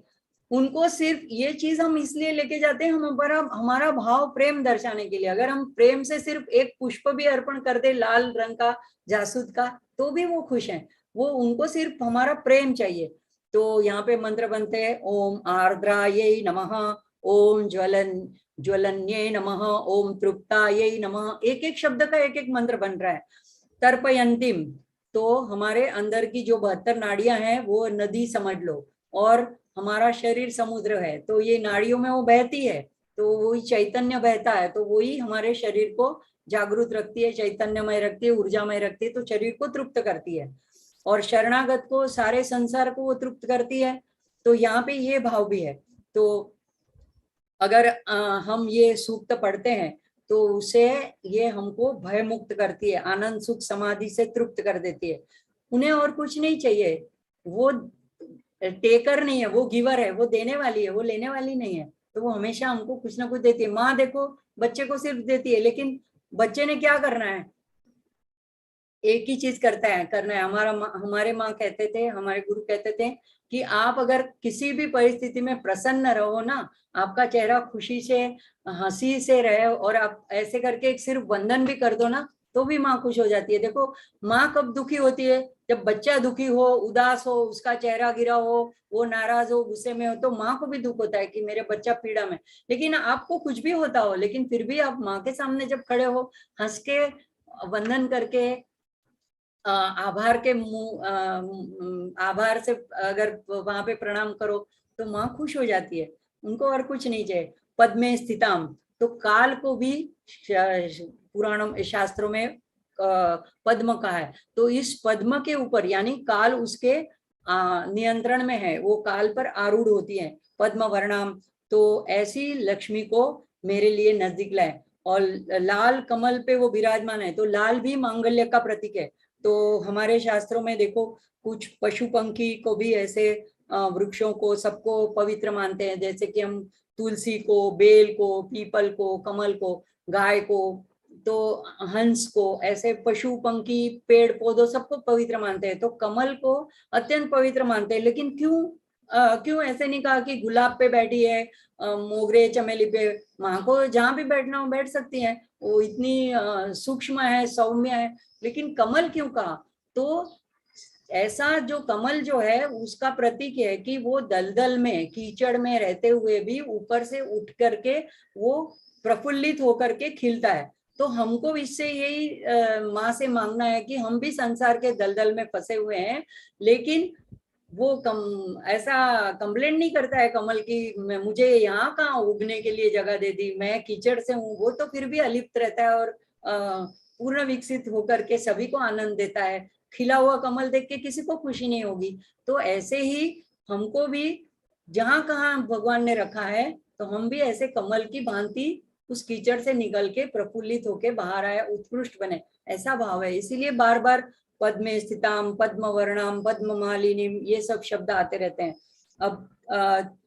उनको सिर्फ ये चीज हम इसलिए लेके जाते हैं, हमारा भाव प्रेम दर्शाने के लिए। अगर हम प्रेम से सिर्फ एक पुष्प भी अर्पण कर दे, लाल रंग का जासूद का, तो भी वो खुश हैं। वो, उनको सिर्फ हमारा प्रेम चाहिए। तो यहाँ पे मंत्र बनते हैं, ओम आर्द्रायै नमः, ओम ज्वलन्ये नमः, ओम तृप्तायै नमः। एक एक शब्द का एक एक मंत्र बन रहा है। तर्पयंतिम, तो हमारे अंदर की जो 72 नाड़ियां हैं वो नदी समझ लो, और हमारा शरीर समुद्र है, तो ये नाड़ियों में वो बहती है, तो वही चैतन्य बहता है, तो वही हमारे शरीर को जागृत रखती है, चैतन्यमय रखती है, ऊर्जामय रखती है, तो शरीर को तृप्त करती है। और शरणागत को, सारे संसार को वो तृप्त करती है। तो यहाँ पे ये भाव भी है। तो अगर हम ये सूक्त पढ़ते हैं तो उसे ये हमको भय मुक्त करती है, आनंद सुख समाधि से तृप्त कर देती है। उन्हें और कुछ नहीं चाहिए, वो टेकर नहीं है, वो गिवर है, वो देने वाली है, वो लेने वाली नहीं है। तो वो हमेशा हमको कुछ ना कुछ देती है। माँ देखो बच्चे को सिर्फ देती है, लेकिन बच्चे ने क्या करना है? एक ही चीज करना है। हमारे माँ कहते थे, हमारे गुरु कहते थे कि आप अगर किसी भी परिस्थिति में प्रसन्न रहो ना, आपका चेहरा खुशी से, हंसी से रहे, और आप ऐसे करके सिर्फ वंदन भी कर दो ना, तो भी माँ खुश हो जाती है। देखो माँ कब दुखी होती है, जब बच्चा दुखी हो, उदास हो, उसका चेहरा गिरा हो, वो नाराज हो, गुस्से में हो, तो माँ को भी दुख होता है कि मेरे बच्चा पीड़ा में। लेकिन आपको कुछ भी होता हो, लेकिन फिर भी आप माँ के सामने जब खड़े हो, हंस के वंदन करके आभार के मुंह आभार से अगर वहां पे प्रणाम करो तो माँ खुश हो जाती है, उनको और कुछ नहीं चाहिए। पद्मे स्थिताम, तो काल को भी पुराणों शास्त्रों में पद्म कहा है। तो इस पद्म के ऊपर यानी काल उसके नियंत्रण में है, वो काल पर आरूढ़ होती है पद्म वर्णाम। तो ऐसी लक्ष्मी को मेरे लिए नजदीक लाए। और लाल कमल पे वो विराजमान है, तो लाल भी मांगल्य का प्रतीक है। तो हमारे शास्त्रों में देखो कुछ पशु पंखी को भी ऐसे वृक्षों को सबको पवित्र मानते हैं, जैसे कि हम तुलसी को, बेल को, पीपल को, कमल को, गाय को, तो हंस को, ऐसे पशु पंखी पेड़ पौधों सबको पवित्र मानते हैं। तो कमल को अत्यंत पवित्र मानते हैं। लेकिन क्यों ऐसे नहीं कहा कि गुलाब पे बैठी है, मोगरे चमेली पे, माँ को जहाँ भी बैठना हो बैठ सकती है, वो इतनी सूक्ष्म है, सौम्य है। लेकिन कमल क्यों कहा? तो ऐसा जो कमल जो है उसका प्रतीक है कि वो दलदल में, कीचड़ में रहते हुए भी ऊपर से उठ करके वो प्रफुल्लित होकर के खिलता है। तो हमको इससे यही माँ से मांगना है कि हम भी संसार के दलदल में फंसे हुए हैं, लेकिन वो ऐसा कंप्लेंट नहीं करता है कमल की मुझे यहाँ कहाँ उगने के लिए जगह दे दी, मैं कीचड़ से हूँ। वो तो फिर भी अलिप्त रहता है और पूर्ण विकसित होकर के सभी को आनंद देता है। खिला हुआ कमल देख के किसी को खुशी नहीं होगी। तो ऐसे ही हमको भी जहाँ कहाँ भगवान ने रखा है, तो हम भी ऐसे कमल की भांति उस कीचड़ से निकल के प्रफुल्लित होके बाहर आए, उत्कृष्ट बने, ऐसा भाव है। इसीलिए बार बार पद्मे स्थिताम, पद्म वर्णाम, पद्म मालिनीम, ये सब शब्द आते रहते हैं। अब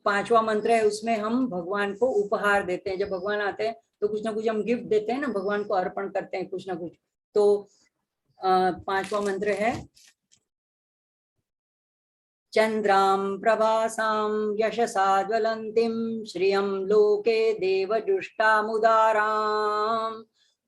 5वां मंत्र है, उसमें हम भगवान को उपहार देते हैं। जब भगवान आते हैं तो कुछ ना कुछ हम गिफ्ट देते हैं ना, भगवान को अर्पण करते हैं कुछ ना कुछ। तो 5वां मंत्र है चंद्राम प्रभासाम यशसा ज्वलंतीम श्रियं लोके देवजुष्टामुदाराम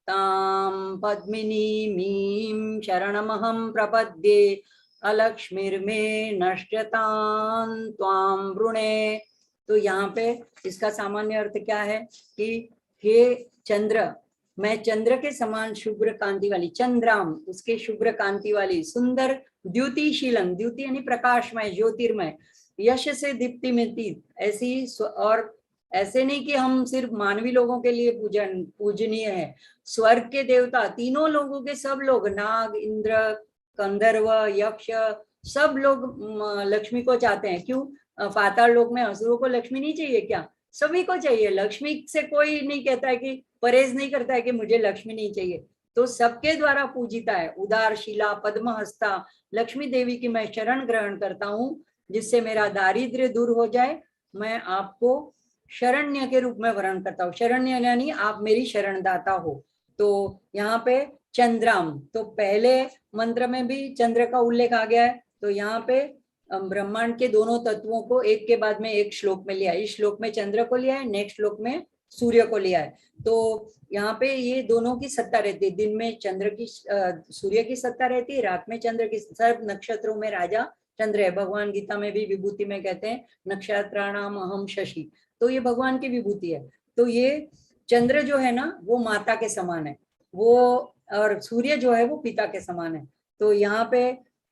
ताम पद्मिनीमीं शरणमहं प्रपद्ये अलक्ष्मीर्मे नश्यतां त्वां वृणे। तो यहाँ पे इसका सामान्य अर्थ क्या है कि हे चंद्र, मैं चंद्र के समान शुभ्र कांति वाली, चंद्राम उसके शुभ्र कांति वाली, सुंदर द्युतिशीलम, द्युति यानी प्रकाशमय, ज्योतिर्मय, यश से दीप्ति मिलती ऐसी। और ऐसे नहीं कि हम सिर्फ मानवी लोगों के लिए पूजनीय है, स्वर्ग के देवता, तीनों लोगों के सब लोग, नाग, इंद्र, गंधर्व, यक्ष, सब लोग लक्ष्मी को चाहते हैं। क्यों? पाताल लोक में असुरों को लक्ष्मी नहीं चाहिए क्या? सभी को चाहिए। लक्ष्मी से कोई नहीं कहता है कि परहेज नहीं करता है कि मुझे लक्ष्मी नहीं चाहिए। तो सबके द्वारा पूजिता है। उदार शिला पद्महस्ता लक्ष्मी देवी की मैं शरण ग्रहण करता हूँ, जिससे मेरा दारिद्र्य दूर हो जाए। मैं आपको शरण्य के रूप में वर्ण करता हूँ। शरण्य यानी आप मेरी शरणदाता हो। तो यहाँ पे चंद्राम, तो पहले मंत्र में भी चंद्र का उल्लेख आ गया है। तो यहाँ पे ब्रह्मांड के दोनों तत्वों को एक के बाद में एक श्लोक में लिया है। इस श्लोक में चंद्र को लिया है, नेक्स्ट श्लोक में सूर्य को लिया है। तो यहाँ पे ये दोनों की सत्ता रहती है। दिन में चंद्र की सूर्य की सत्ता रहती है, रात में चंद्र की। सर्व नक्षत्रों में राजा चंद्र है। भगवान गीता में भी विभूति में कहते हैं नक्षत्राणाम अहम शशि, तो ये भगवान की विभूति है। तो ये चंद्र जो है ना वो माता के समान है, वो, और सूर्य जो है वो पिता के समान है। तो यहाँ पे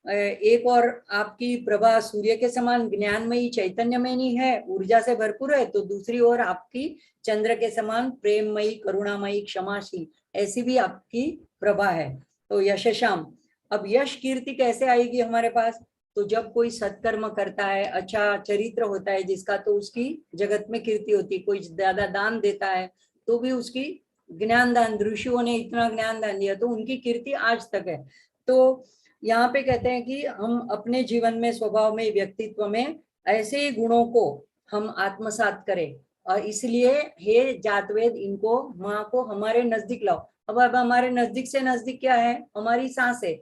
एक और आपकी प्रभा सूर्य के समान ज्ञानमयी चैतन्यमयी है, ऊर्जा से भरपूर है, तो दूसरी ओर आपकी चंद्र के समान प्रेममयी, करुणामयी, क्षमाशील, ऐसी भी आपकी प्रभा है। तो यशशाम, अब यश कीर्ति कैसे आएगी हमारे पास? तो जब कोई सत्कर्म करता है, अच्छा चरित्र होता है जिसका, तो उसकी जगत में कीर्ति होती है। कोई ज्यादा दान देता है तो भी उसकी ज्ञान दान, ऋषियों ने इतना ज्ञान दान दिया तो उनकी कीर्ति आज तक है। तो यहाँ पे कहते हैं कि हम अपने जीवन में, स्वभाव में, व्यक्तित्व में ऐसे ही गुणों को हम आत्मसात करें। और इसलिए हे जातवेद, इनको, माँ को हमारे नजदीक लाओ। अब हमारे नजदीक से नजदीक क्या है? हमारी सांस है।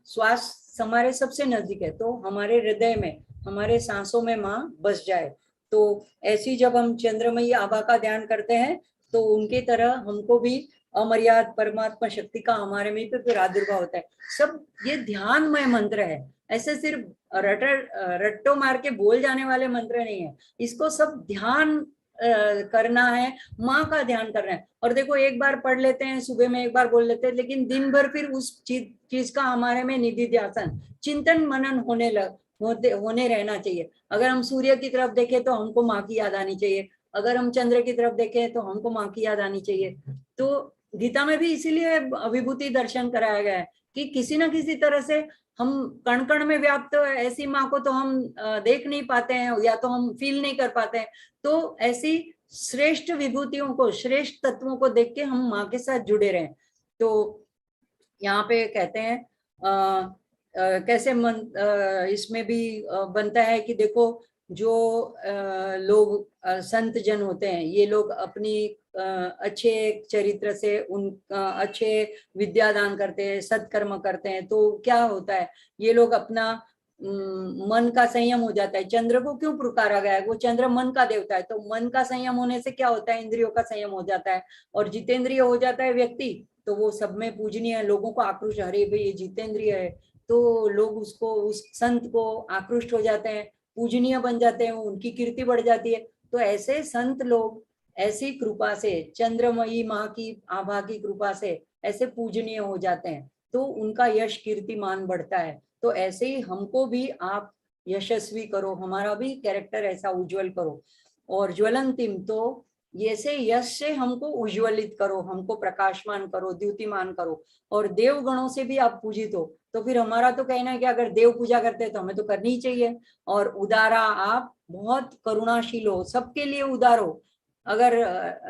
श्वास हमारे सबसे नजदीक है, तो हमारे हृदय में, हमारे सांसों में माँ बस जाए। तो ऐसी जब हम चंद्रमयी आभा का ध्यान करते हैं तो उनकी तरह हमको भी अमर्याद परमात्मा शक्ति का हमारे में पे प्रादुर्भाव होता है। सब ये ध्यानमय मंत्र है, ऐसे सिर्फ रट्टो मार के बोल जाने वाले मंत्र नहीं है। इसको सब ध्यान करना है, माँ का ध्यान करना है। और देखो एक बार पढ़ लेते हैं, सुबह में एक बार बोल लेते हैं, लेकिन दिन भर फिर उस चीज का हमारे में निधिध्यासन चिंतन मनन होने रहना चाहिए। अगर हम सूर्य की तरफ देखें तो हमको माँ की याद आनी चाहिए, अगर हम चंद्र की तरफ देखें तो हमको माँ की याद आनी चाहिए। तो गीता में भी इसीलिए विभूति दर्शन कराया गया है कि किसी ना किसी तरह से हम कण कण में व्याप्त ऐसी माँ को तो हम देख नहीं पाते हैं या तो हम फील नहीं कर पाते हैं। तो ऐसी श्रेष्ठ विभूतियों को, श्रेष्ठ तत्वों को देख के हम माँ के साथ जुड़े रहें। तो यहाँ पे कहते हैं कैसे इसमें भी बनता है कि देखो जो लोग संत जन होते हैं, ये लोग अपनी अच्छे चरित्र से उन अच्छे विद्या दान करते हैं, सत्कर्म करते हैं, तो क्या होता है, ये लोग अपना मन का संयम हो जाता है। चंद्र को क्यों पुकारा गया है, वो चंद्र मन का देवता है, तो मन का संयम होने से क्या होता है, इंद्रियों का संयम हो जाता है और जितेंद्रिय हो जाता है व्यक्ति, तो वो सब में पूजनीय, लोगों को आक्रोश, अरे भाई ये जितेंद्रिय है, तो लोग उसको, उस संत को आकृष्ट हो जाते हैं, पूजनीय बन जाते हैं, उनकी कीर्ति बढ़ जाती है। तो ऐसे संत लोग ऐसी कृपा से, चंद्रमयी माँ की आभा की कृपा से ऐसे पूजनीय हो जाते हैं, तो उनका यश कीर्तिमान बढ़ता है। तो ऐसे ही हमको भी आप यशस्वी करो, हमारा भी कैरेक्टर ऐसा उज्जवल करो। और ज्वलंतिम, तो ऐसे यश से हमको उज्ज्वलित करो, हमको प्रकाशमान करो, द्युतिमान करो। और देव गणों से भी आप पूजित हो, तो फिर हमारा तो कहना है कि अगर देव पूजा करते हैं तो हमें तो करनी ही चाहिए। और उदारा, आप बहुत करुणाशील हो, सबके लिए उदार हो। अगर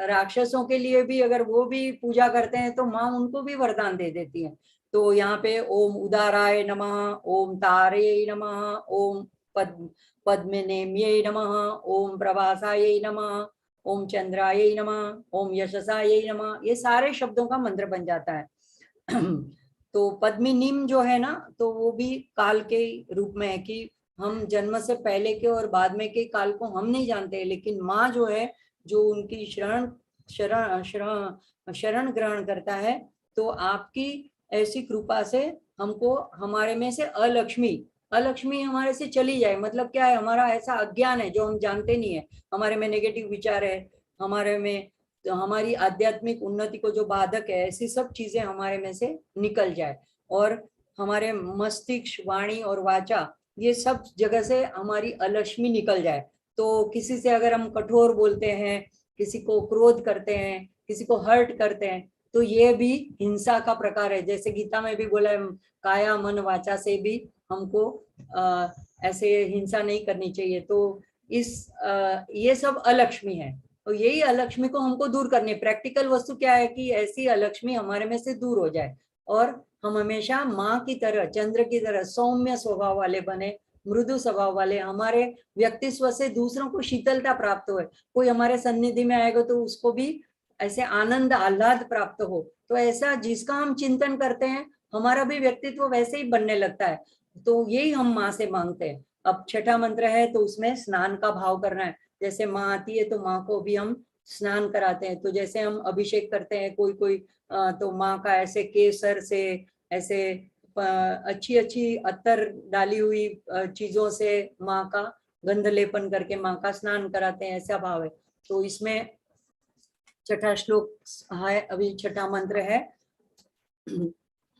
राक्षसों के लिए भी अगर वो भी पूजा करते हैं तो माँ उनको भी वरदान दे देती है। तो यहाँ पे ओम उदाराय नमः, ओम तारे नमः, ओम पद्मनेम्यै नमः, ओम प्रभासाय नमः, ओम चंद्राय नमः, ओम यशसाय नमः, ये सारे शब्दों का मंत्र बन जाता है। तो पद्मिनीम जो है ना, तो वो भी काल के रूप में है कि हम जन्म से पहले के और बाद में के काल को हम नहीं जानते, लेकिन माँ जो है, जो उनकी शरण ग्रहण करता है, तो आपकी ऐसी कृपा से हमको, हमारे में से अलक्ष्मी हमारे से चली जाए। मतलब क्या है, हमारा ऐसा अज्ञान है जो हम जानते नहीं है, हमारे में नेगेटिव विचार है, हमारे में तो हमारी आध्यात्मिक उन्नति को जो बाधक है, ऐसी सब चीजें हमारे में से निकल जाए और हमारे मस्तिष्क, वाणी और वाचा, ये सब जगह से हमारी अलक्ष्मी निकल जाए। तो किसी से अगर हम कठोर बोलते हैं, किसी को क्रोध करते हैं, किसी को हर्ट करते हैं, तो ये भी हिंसा का प्रकार है। जैसे गीता में भी बोला है, काया मन वाचा से भी हमको ऐसे हिंसा नहीं करनी चाहिए। तो ये सब अलक्ष्मी है, और यही अलक्ष्मी को हमको दूर करनी है। प्रैक्टिकल वस्तु क्या है कि ऐसी अलक्ष्मी हमारे में से दूर हो जाए और हम हमेशा माँ की तरह, चंद्र की तरह सौम्य स्वभाव वाले बने, मृदु स्वभाव वाले, हमारे व्यक्तित्व से दूसरों को शीतलता प्राप्त हो। कोई हमारे सन्निधि में आएगा तो उसको भी ऐसे आनंद आह्लाद प्राप्त हो। तो ऐसा जिसका हम चिंतन करते हैं, हमारा भी व्यक्तित्व वैसे ही बनने लगता है। तो यही हम माँ से मांगते हैं। अब छठा मंत्र है, तो उसमें स्नान का भाव करना है। जैसे माँ आती है तो माँ को भी हम स्नान कराते हैं। तो जैसे हम अभिषेक करते हैं, कोई तो माँ का ऐसे केसर से, ऐसे अच्छी अत्तर डाली हुई चीजों से माँ का गंध लेपन करके माँ का स्नान कराते हैं, ऐसा भाव है। तो इसमें छठा श्लोक है, अभी छठा मंत्र है।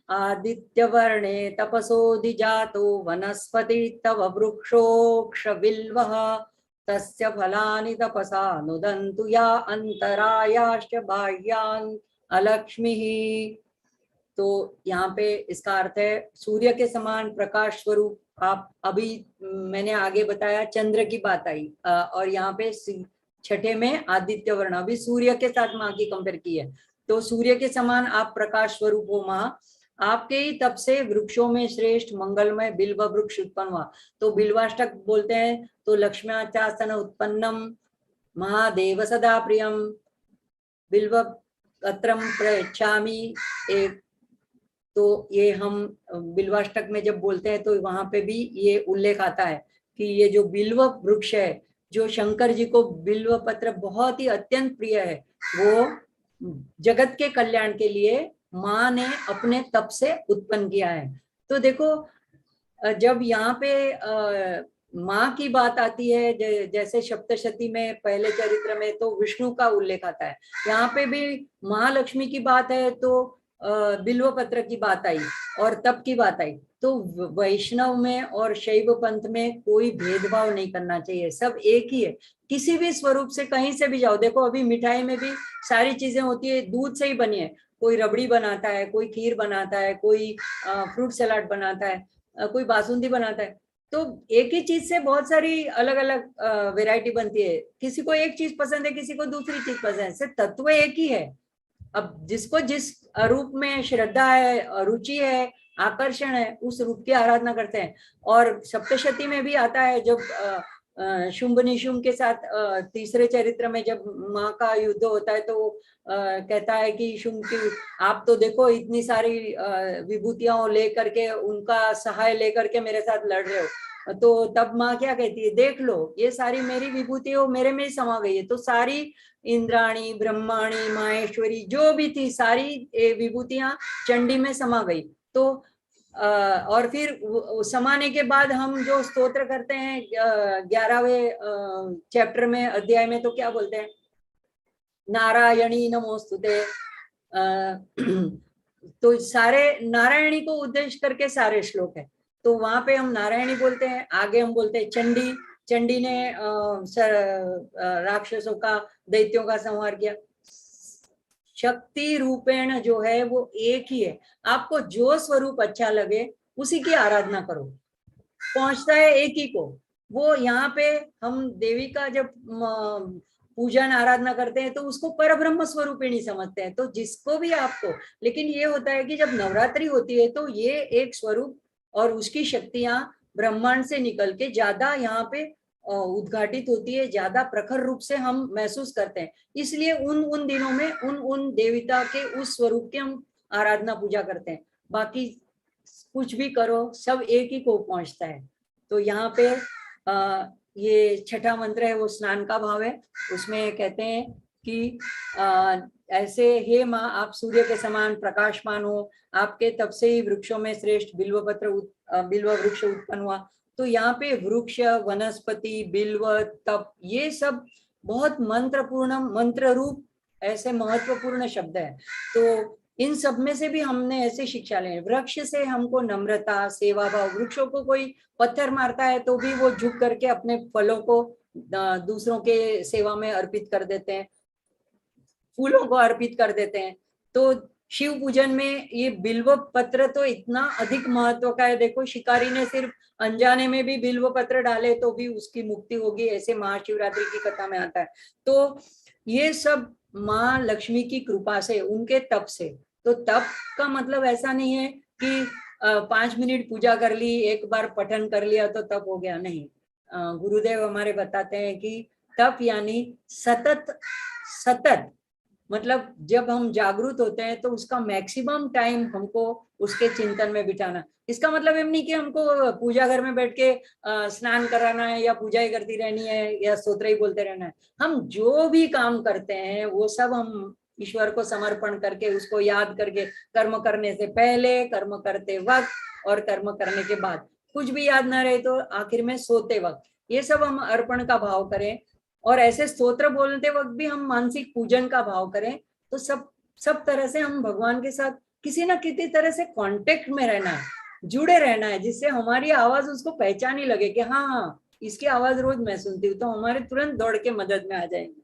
आदित्य वर्णे तपसोऽधिजातो वनस्पति तव वृक्षोक्ष बिल्वः तस्य फलानि तपसा नुदन्तु या अंतरायाश्च बाह्यान् अलक्ष्मीः। तो यहाँ पे इसका अर्थ है सूर्य के समान प्रकाश स्वरूप। आप अभी मैंने आगे बताया चंद्र की बात आई, और यहाँ पे छठे में आदित्य वर्ण, अभी सूर्य के साथ माँ की कंपेयर की है। तो सूर्य के समान आप प्रकाश स्वरूप हो माँ, आपके ही तप से वृक्षों में श्रेष्ठ मंगलमय बिल्व वृक्ष उत्पन्न हुआ। तो बिल्वाष्टक बोलते हैं, तो लक्ष्म्याचासन उत्पन्नम महादेव सदा प्रियम बिल्व पत्रम प्रयच्छामि। एक तो ये हम बिल्वाष्टक में जब बोलते हैं तो वहां पे भी ये उल्लेख आता है कि ये जो बिल्व वृक्ष है, जो शंकर जी को बिल्व पत्र बहुत ही अत्यंत प्रिय है, वो जगत के कल्याण के लिए माँ ने अपने तप से उत्पन्न किया है। तो देखो जब यहाँ पे माँ की बात आती है, जैसे सप्तशती में पहले चरित्र में तो विष्णु का उल्लेख आता है, यहाँ पे भी महालक्ष्मी की बात है तो बिल्व पत्र की बात आई और तप की बात आई। तो वैष्णव में और शैव पंथ में कोई भेदभाव नहीं करना चाहिए, सब एक ही है। किसी भी स्वरूप से कहीं से भी जाओ, देखो अभी मिठाई में भी सारी चीजें होती है, दूध से ही बनी है। कोई रबड़ी बनाता है, कोई खीर बनाता है, कोई फ्रूट सलाद बनाता है, कोई बासुंदी बनाता है। तो एक ही चीज से बहुत सारी अलग अलग वैरायटी बनती है। किसी को एक चीज पसंद है, किसी को दूसरी चीज पसंद है, सिर्फ तत्व एक ही है। अब जिसको जिस रूप में श्रद्धा है, रुचि है, आकर्षण है, उस रूप की आराधना करते हैं। और सप्तशती में भी आता है, जब शुंभ निशुंभ के साथ तीसरे चरित्र में जब माँ का युद्ध होता है तो कहता है कि शुंभ की आप तो देखो इतनी सारी विभूतियां लेकर के, उनका सहाय लेकर के मेरे साथ लड़ रहे हो। तो तब माँ क्या कहती है, देख लो ये सारी मेरी विभूतियां मेरे में ही समा गई है। तो सारी इंद्राणी, ब्रह्माणी, माहेश्वरी जो भी थी सारी विभूतियां चंडी में समा गई। तो और फिर समाने के बाद हम जो स्तोत्र करते हैं 11वें चैप्टर में, अध्याय में, तो क्या बोलते हैं, नारायणी नमोस्तुते। तो सारे नारायणी को उद्देश्य करके सारे श्लोक है। तो वहां पे हम नारायणी बोलते हैं, आगे हम बोलते हैं चंडी। चंडी ने राक्षसों का, दैत्यों का संहार किया। शक्ति रूपेण जो है वो एक ही है। आपको जो स्वरूप अच्छा लगे उसी की आराधना करो, पहुंचता है एक ही को। वो यहाँ पे हम देवी का जब पूजन आराधना करते हैं तो उसको परब्रह्म स्वरूपिणी समझते हैं। तो जिसको भी आपको, लेकिन ये होता है कि जब नवरात्रि होती है तो ये एक स्वरूप और उसकी शक्तियां ब्रह्मांड से निकल के ज्यादा यहाँ पे उद्घाटित होती है, ज्यादा प्रखर रूप से हम महसूस करते हैं। इसलिए उन दिनों में उन देवता के उस स्वरूप की हम आराधना पूजा करते हैं। बाकी कुछ भी करो सब एक ही को पहुंचता है। तो यहाँ पे ये छठा मंत्र है वो स्नान का भाव है। उसमें कहते हैं कि ऐसे हे माँ आप सूर्य के समान प्रकाशमान हो, आपके तप से ही वृक्षों में श्रेष्ठ बिल्व वृक्ष उत्पन्न हुआ। तो यहाँ पे वृक्ष, वनस्पति, बिल्व, तप, ये सब बहुत मंत्र रूप ऐसे महत्वपूर्ण शब्द है। तो इन सब में से भी हमने ऐसे शिक्षा ले, वृक्ष से हमको नम्रता, सेवा भाव। वृक्षों को कोई पत्थर मारता है तो भी वो झुक करके अपने फलों को दूसरों के सेवा में अर्पित कर देते हैं, फूलों को अर्पित कर देते हैं। तो शिव पूजन में ये बिल्व पत्र तो इतना अधिक महत्व का है। देखो शिकारी ने सिर्फ अनजाने में भी बिल्व पत्र डाले तो भी उसकी मुक्ति होगी, ऐसे महाशिवरात्रि की कथा में आता है। तो ये सब माँ लक्ष्मी की कृपा से, उनके तप से। तो तप का मतलब ऐसा नहीं है कि 5 मिनट पूजा कर ली, एक बार पठन कर लिया तो तप हो गया, नहीं। गुरुदेव हमारे बताते हैं कि तप यानी सतत मतलब जब हम जागरूक होते हैं तो उसका मैक्सिमम टाइम हमको उसके चिंतन में बिताना। इसका मतलब ये नहीं कि हमको पूजा घर में बैठ के स्नान कराना है या पूजा ही करती रहनी है या स्तोत्र ही बोलते रहना है। हम जो भी काम करते हैं वो सब हम ईश्वर को समर्पण करके, उसको याद करके, कर्म करने से पहले, कर्म करते वक्त और कर्म करने के बाद, कुछ भी याद ना रहे तो आखिर में सोते वक्त, ये सब हम अर्पण का भाव करें। और ऐसे स्तोत्र बोलते वक्त भी हम मानसिक पूजन का भाव करें। तो सब तरह से हम भगवान के साथ किसी ना किसी तरह से कांटेक्ट में रहना है, जुड़े रहना है, जिससे हमारी आवाज उसको पहचानी लगे कि हाँ इसकी आवाज रोज मैं सुनती हूँ, तो हमारे तुरंत दौड़ के मदद में आ जाएंगे।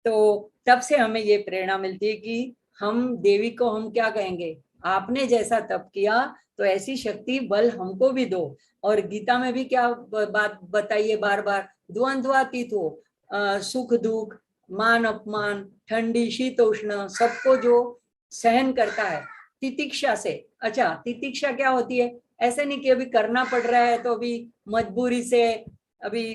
तो तब से हमें ये प्रेरणा मिलती है कि हम देवी को हम क्या कहेंगे, आपने जैसा तप किया तो ऐसी शक्ति बल हमको भी दो। और गीता में भी क्या बात बताइए बार बार, द्वंद्वातीत हो, सुख दुख, मान अपमान, ठंडी शीतोष्ण, सबको जो सहन करता है तितिक्षा से। अच्छा, तितिक्षा क्या होती है? ऐसे नहीं कि अभी करना पड़ रहा है तो अभी मजबूरी से, अभी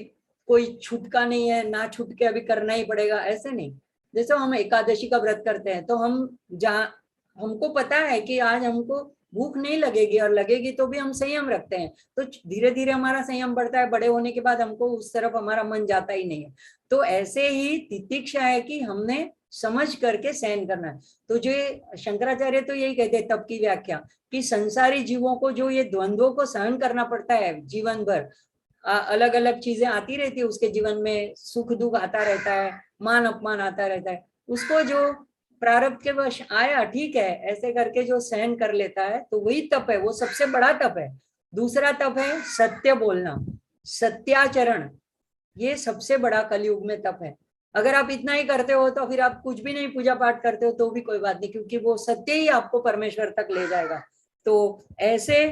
कोई छूटका नहीं है, ना छूट के अभी करना ही पड़ेगा, ऐसे नहीं। जैसे हम एकादशी का व्रत करते हैं तो हमको पता है कि आज हमको भूख नहीं लगेगी, और लगेगी तो भी हम संयम रखते हैं। तो धीरे धीरे हमारा संयम बढ़ता है, बड़े होने के बाद हमको उस तरफ हमारा मन जाता ही नहीं है। तो ऐसे ही तितिक्षा है कि हमने समझ करके सहन करना है। तो जो शंकराचार्य तो यही कहते हैं तप की व्याख्या कि संसारी जीवों को जो ये द्वंद्वों को सहन करना पड़ता है जीवन भर, अलग अलग चीजें आती रहती है उसके जीवन में, सुख दुख आता रहता है, मान अपमान आता रहता है, उसको जो प्रारब्ध के वश आया ठीक है ऐसे करके जो सहन कर लेता है तो वही तप है, वो सबसे बड़ा तप है। दूसरा तप है सत्य बोलना, सत्याचरण, ये सबसे बड़ा कलयुग में तप है। अगर आप इतना ही करते हो तो फिर आप कुछ भी नहीं पूजा पाठ करते हो तो भी कोई बात नहीं, क्योंकि वो सत्य ही आपको परमेश्वर तक ले जाएगा। तो ऐसे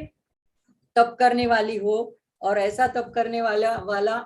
तप करने वाली हो, और ऐसा तप करने वाला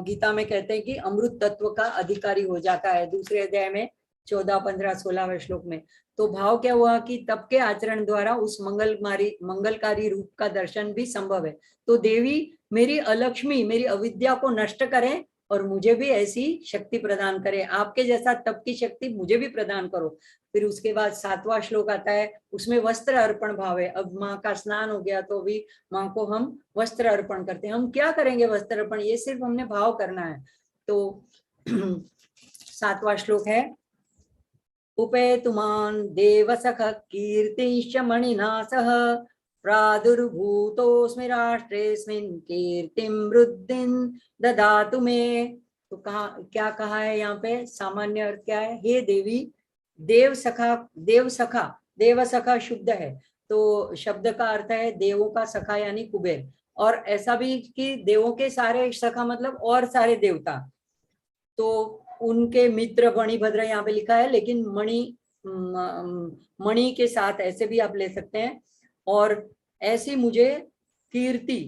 गीता में कहते हैं कि अमृत तत्व का अधिकारी हो जाता है, दूसरे अध्याय में 14, 15, 16वें श्लोक में। तो भाव क्या हुआ कि तप के आचरण द्वारा उस मंगलकारी रूप का दर्शन भी संभव है। तो देवी मेरी अलक्ष्मी, मेरी अविद्या को नष्ट करें और मुझे भी ऐसी शक्ति प्रदान करे, आपके जैसा तप की शक्ति मुझे भी प्रदान करो। फिर उसके बाद 7वां श्लोक आता है, उसमें वस्त्र अर्पण भाव है। अब माँ का स्नान हो गया तो अभी माँ को हम वस्त्र अर्पण करते हैं। हम क्या करेंगे वस्त्र अर्पण, ये सिर्फ हमने भाव करना है। तो 7वां श्लोक है, उपेतुमान् देवसख कीर्तिश्च मणिना सह प्रादुर्भूतोऽस्मि राष्ट्रेऽस्मिन् कीर्तिं वृद्धिं ददातु मे। तो कहा क्या कहा है यहाँ पे, सामान्य अर्थ क्या है, हे देवी देव सखा, देव सखा शुद्ध है तो शब्द का अर्थ है देवों का सखा यानी कुबेर, और ऐसा भी कि देवों के सारे सखा मतलब और सारे देवता, तो उनके मित्र मणिभद्र यहाँ पे लिखा है, लेकिन मणि के साथ ऐसे भी आप ले सकते हैं। और ऐसी मुझे कीर्ति,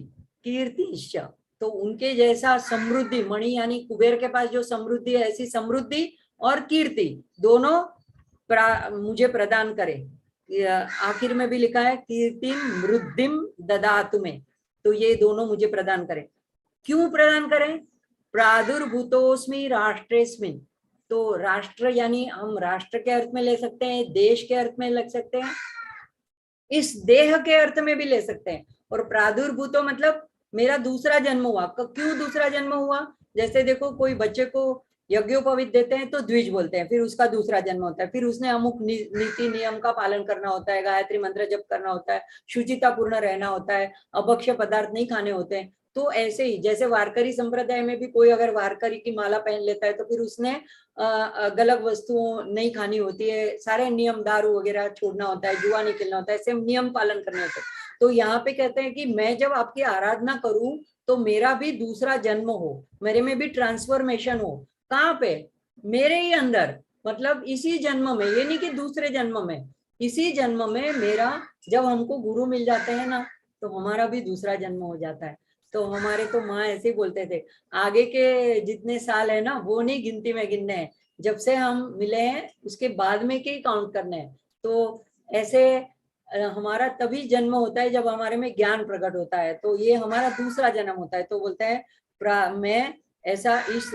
तो उनके जैसा समृद्धि, मणि यानी कुबेर के पास जो समृद्धि है, ऐसी समृद्धि और कीर्ति दोनों मुझे प्रदान करे। आखिर में भी लिखा है कीर्तिम वृद्धिम ददातु मे, तो ये दोनों मुझे प्रदान करें। क्यों प्रदान करें, प्रादुर्भूतोस्मि राष्ट्रेस्मिन्, तो राष्ट्र यानी हम राष्ट्र के अर्थ में ले सकते हैं, देश के अर्थ में लग सकते हैं, इस देह के अर्थ में भी ले सकते हैं। और प्रादुर्भूतो मतलब मेरा दूसरा जन्म हुआ। क्यों दूसरा जन्म हुआ, जैसे देखो कोई बच्चे को यज्ञोपवीत देते हैं तो द्विज बोलते हैं, फिर उसका दूसरा जन्म होता है, फिर उसने अमुक नीति नियम का पालन करना होता है, गायत्री मंत्र जप करना होता है, शुचिता पूर्ण रहना होता है, अभक्ष्य पदार्थ नहीं खाने होते हैं। तो ऐसे ही जैसे वारकरी संप्रदाय में भी कोई अगर वारकरी की माला पहन लेता है तो फिर उसने गलत वस्तुओं नहीं खानी होती है, सारे नियम, दारू वगैरह छोड़ना होता है, जुआ नहीं खेलना होता है, ऐसे नियम पालन करने होते हैं। तो यहाँ पे कहते हैं कि मैं जब आपकी आराधना करूं तो मेरा भी दूसरा जन्म हो, मेरे में भी ट्रांसफॉर्मेशन हो। कहाँ पे, मेरे ही अंदर, मतलब इसी जन्म में, ये नहीं कि दूसरे जन्म में, इसी जन्म में मेरा, जब हमको गुरु मिल जाते हैं ना तो हमारा भी दूसरा जन्म हो जाता है। तो हमारे तो माँ ऐसे ही बोलते थे, आगे के जितने साल है ना वो नहीं गिनती में गिनने हैं, जब से हम मिले हैं उसके बाद में के काउंट करने हैं। तो ऐसे हमारा तभी जन्म होता है जब हमारे में ज्ञान प्रकट होता है, तो ये हमारा दूसरा जन्म होता है। तो बोलते हैं मैं ऐसा इस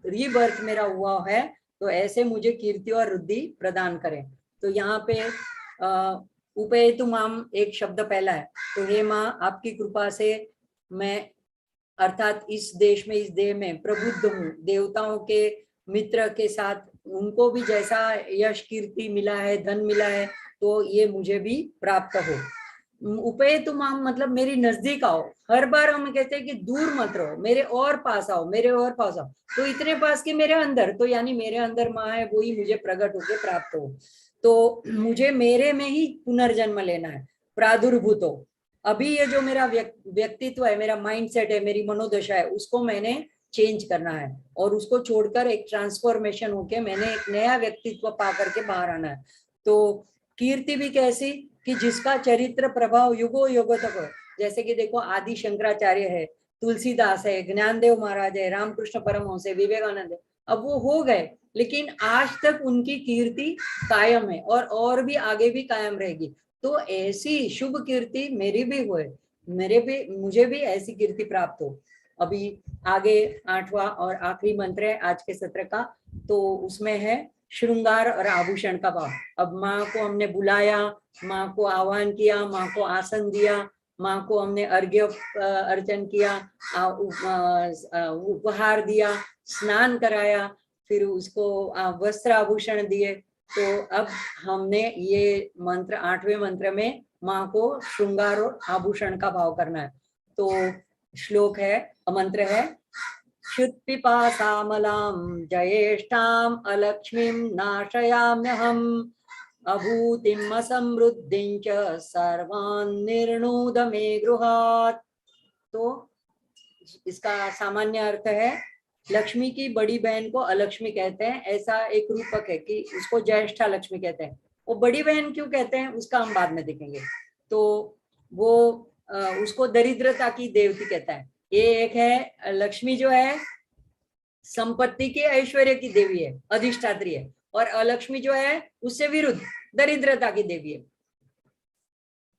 रीबर्थ मेरा हुआ है, तो ऐसे मुझे कीर्ति और रुद्धि प्रदान करें। तो यहाँ पे उपेतु माम एक शब्द पहला है, तो हे माँ आपकी कृपा से मैं अर्थात इस देश में, इस देह में प्रबुद्ध हूँ, देवताओं के मित्र के साथ उनको भी जैसा यश कीर्ति मिला है, धन मिला है, तो ये मुझे भी प्राप्त हो। उपेतु माम मतलब मेरी नजदीक आओ। हर बार हम कहते हैं कि दूर मत रहो, मेरे और पास आओ, मेरे और पास आओ, तो इतने पास कि मेरे अंदर, तो यानी मेरे अंदर माँ है, वो ही मुझे प्रकट होके प्राप्त हो। तो मुझे मेरे में ही पुनर्जन्म लेना है। प्रादुर्भूतो, अभी ये जो मेरा व्यक्तित्व है, मेरा माइंडसेट है, मेरी मनोदशा है, उसको मैंने चेंज करना है और उसको छोड़कर एक ट्रांसफॉर्मेशन होके मैंने एक नया व्यक्तित्व पा करके बाहर आना है। तो कीर्ति भी कैसी कि जिसका चरित्र प्रभाव युगो युगों तक हो। जैसे कि देखो आदि शंकराचार्य है, तुलसीदास है, ज्ञानदेव महाराज है, रामकृष्ण परमहंस है, विवेकानंद है, अब वो हो गए लेकिन आज तक उनकी कीर्ति कायम है और भी आगे भी कायम रहेगी। तो ऐसी शुभ कीर्ति मेरी भी होए, मुझे भी ऐसी कीर्ति प्राप्त हो। अभी आगे 8वां और आखिरी मंत्र है आज के सत्र का, तो उसमें है श्रृंगार और आभूषण का भाव। अब माँ को हमने बुलाया, माँ को आह्वान किया, माँ को आसन दिया, माँ को हमने अर्घ्य अर्चन किया, उपहार दिया, स्नान कराया, फिर उसको वस्त्र आभूषण दिए। तो अब हमने ये मंत्र 8वें मंत्र में माँ को श्रृंगार और आभूषण का भाव करना है। तो श्लोक है, मंत्र है, क्षुत्पिपासामलां जयेष्ठाम् अलक्ष्मीं नाशयाम्यहम् अभूतिम् असमृद्धिं च सर्वान् निर्णुद मे गृहात्। तो इसका सामान्य अर्थ है, लक्ष्मी की बड़ी बहन को अलक्ष्मी कहते हैं, ऐसा एक रूपक है कि उसको ज्येष्ठा लक्ष्मी कहते हैं। वो बड़ी बहन क्यों कहते हैं उसका हम बाद में देखेंगे। तो वो उसको दरिद्रता की देवती कहता है। ये एक है, लक्ष्मी जो है संपत्ति के ऐश्वर्य की देवी है, अधिष्ठात्री है, और अलक्ष्मी जो है उससे विरुद्ध दरिद्रता की देवी है।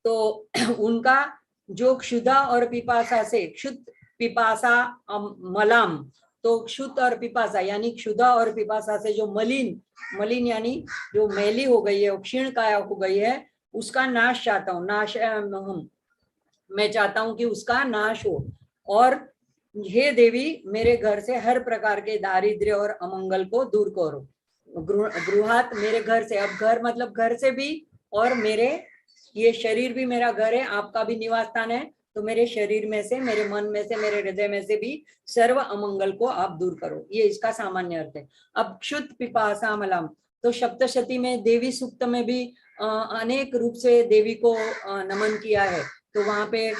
तो उनका जो क्षुधा और पिपासा से, क्षुत पिपासा मलाम, तो क्षुत और पिपासा यानी क्षुधा और पिपासा से जो मलिन यानी जो मैली हो गई है, क्षीण काया हो गई है, उसका नाश चाहता हूँ। नाश मैं चाहता हूँ कि उसका नाश हो। और हे देवी, मेरे घर से हर प्रकार के दारिद्र्य और अमंगल को दूर करो। गृहात, मेरे घर से, अब घर मतलब घर से भी, और मेरे ये शरीर भी मेरा घर है, आपका भी निवास स्थान है, तो मेरे शरीर में से, मेरे मन में से, मेरे हृदय में से भी सर्व अमंगल को आप दूर करो। ये इसका सामान्य अर्थ है। अब क्षुत पिपासा मलाम, तो सप्तशती में देवी सूक्त में भी अनेक रूप से देवी को नमन किया है। तो वहां पे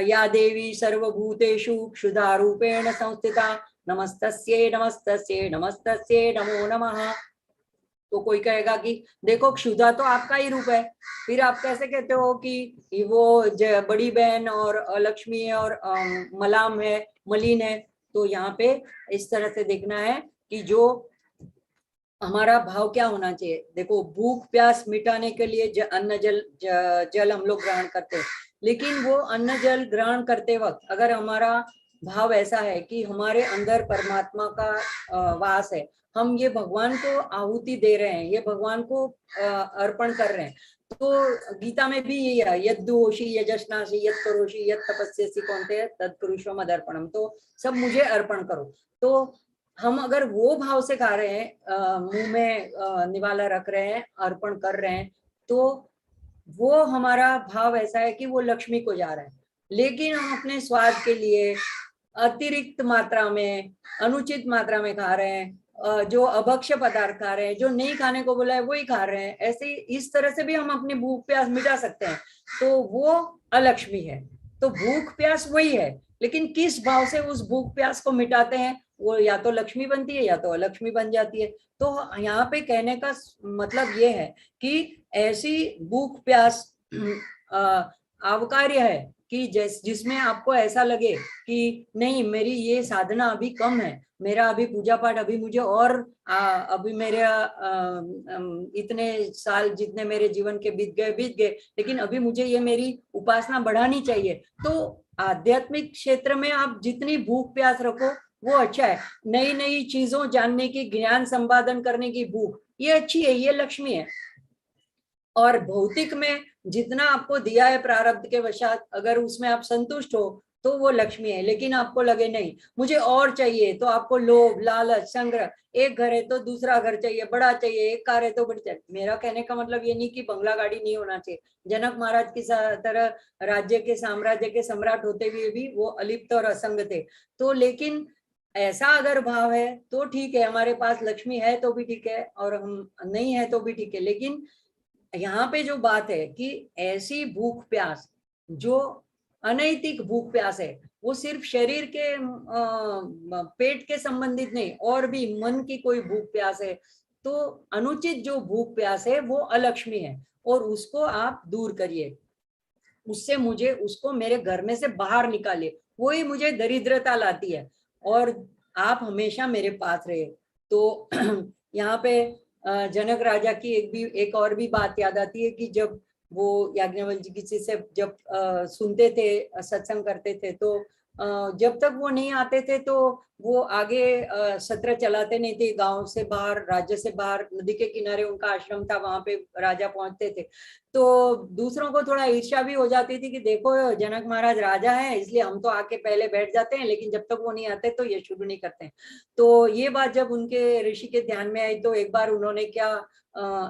या देवी सर्वभूतेषु क्षुधा रूपेण संस्थिता नमस्तस्ये नमस्तस्ये नमस्तस्ये नमो नमः। तो कोई कहेगा कि देखो क्षुधा तो आपका ही रूप है, फिर आप कैसे कहते हो कि वो बड़ी बहन और लक्ष्मी है और मलाम है, मलिन है। तो यहाँ पे इस तरह से देखना है कि जो हमारा भाव क्या होना चाहिए। देखो, भूख प्यास मिटाने के लिए अन्न जल हम लोग ग्रहण करते हैं, लेकिन वो अन्न जल ग्रहण करते वक्त अगर हमारा भाव ऐसा है कि हमारे अंदर परमात्मा का वास है, हम ये भगवान को आहुति दे रहे हैं, ये भगवान को अर्पण कर रहे हैं। तो गीता में भी यही है, यद्दुषि यजस्नासि यत् करोषि यत् तपस्यसि कौन्तेय तत्कुरुष्व मदर्पणम, तो सब मुझे अर्पण करो। तो हम अगर वो भाव से खा रहे हैं, मुंह में निवाला रख रहे हैं, अर्पण कर रहे हैं, तो वो हमारा भाव ऐसा है कि वो लक्ष्मी को जा रहा है। लेकिन हम अपने स्वाद के लिए अतिरिक्त मात्रा में, अनुचित मात्रा में खा रहे हैं, जो अभक्ष्य पदार्थ खा रहे हैं, जो नहीं खाने को बोला है वही खा रहे हैं, ऐसे इस तरह से भी हम अपनी भूख प्यास मिटा सकते हैं। तो वो अलक्ष्मी है। तो भूख प्यास वही है, लेकिन किस भाव से उस भूख प्यास को मिटाते हैं, वो या तो लक्ष्मी बनती है या तो अलक्ष्मी बन जाती है। तो यहाँ पे कहने का मतलब ये है कि ऐसी भूख प्यास आवकार्य है कि जिसमें आपको ऐसा लगे कि नहीं, मेरी ये साधना अभी कम है, मेरा अभी पूजा पाठ अभी मुझे और अभी मेरे इतने साल जितने मेरे जीवन के बीत गए, लेकिन अभी मुझे ये मेरी उपासना बढ़ानी चाहिए। तो आध्यात्मिक क्षेत्र में आप जितनी भूख प्यास रखो वो अच्छा है। नई नई चीजों जानने की, ज्ञान संपादन करने की भूख, ये अच्छी है, ये लक्ष्मी है। और भौतिक में जितना आपको दिया है प्रारब्ध के वशात, अगर उसमें आप संतुष्ट हो तो वो लक्ष्मी है। लेकिन आपको लगे नहीं मुझे और चाहिए, तो आपको लोभ लालच संग्रह, एक घर है तो दूसरा घर चाहिए, बड़ा चाहिए, एक कार है तो बड़ी चाहिए। मेरा कहने का मतलब ये नहीं कि बंगला गाड़ी नहीं होना चाहिए। जनक महाराज की तरह राज्य के, साम्राज्य के सम्राट होते हुए भी वो अलिप्त और असंग थे। तो लेकिन ऐसा अगर भाव है तो ठीक है, हमारे पास लक्ष्मी है तो भी ठीक है, और हम नहीं है तो भी ठीक है। लेकिन यहाँ पे जो बात है कि ऐसी भूख प्यास जो अनैतिक भूख प्यास है, वो सिर्फ शरीर के पेट के संबंधित नहीं, और भी मन की कोई भूख प्यास है, तो अनुचित जो भूख प्यास है वो अलक्ष्मी है, और उसको आप दूर करिए। उससे मुझे, उसको मेरे घर में से बाहर निकालिए, वही मुझे दरिद्रता लाती है, और आप हमेशा मेरे पास रहे। तो यहाँ पे जनक राजा की एक और भी बात याद आती है कि जब वो याज्ञवल्क्य जी से जब सुनते थे, सत्संग करते थे, तो जब तक वो नहीं आते थे तो वो आगे सत्र चलाते नहीं थे। गांव से बाहर, राज्य से बाहर, नदी के किनारे उनका आश्रम था, वहां पे राजा पहुंचते थे। तो दूसरों को थोड़ा ईर्ष्या भी हो जाती थी कि देखो जनक महाराज राजा है, इसलिए हम तो आके पहले बैठ जाते हैं, लेकिन जब तक वो नहीं आते तो ये शुरू नहीं करते हैं। तो ये बात जब उनके ऋषि के ध्यान में आई तो एक बार उन्होंने क्या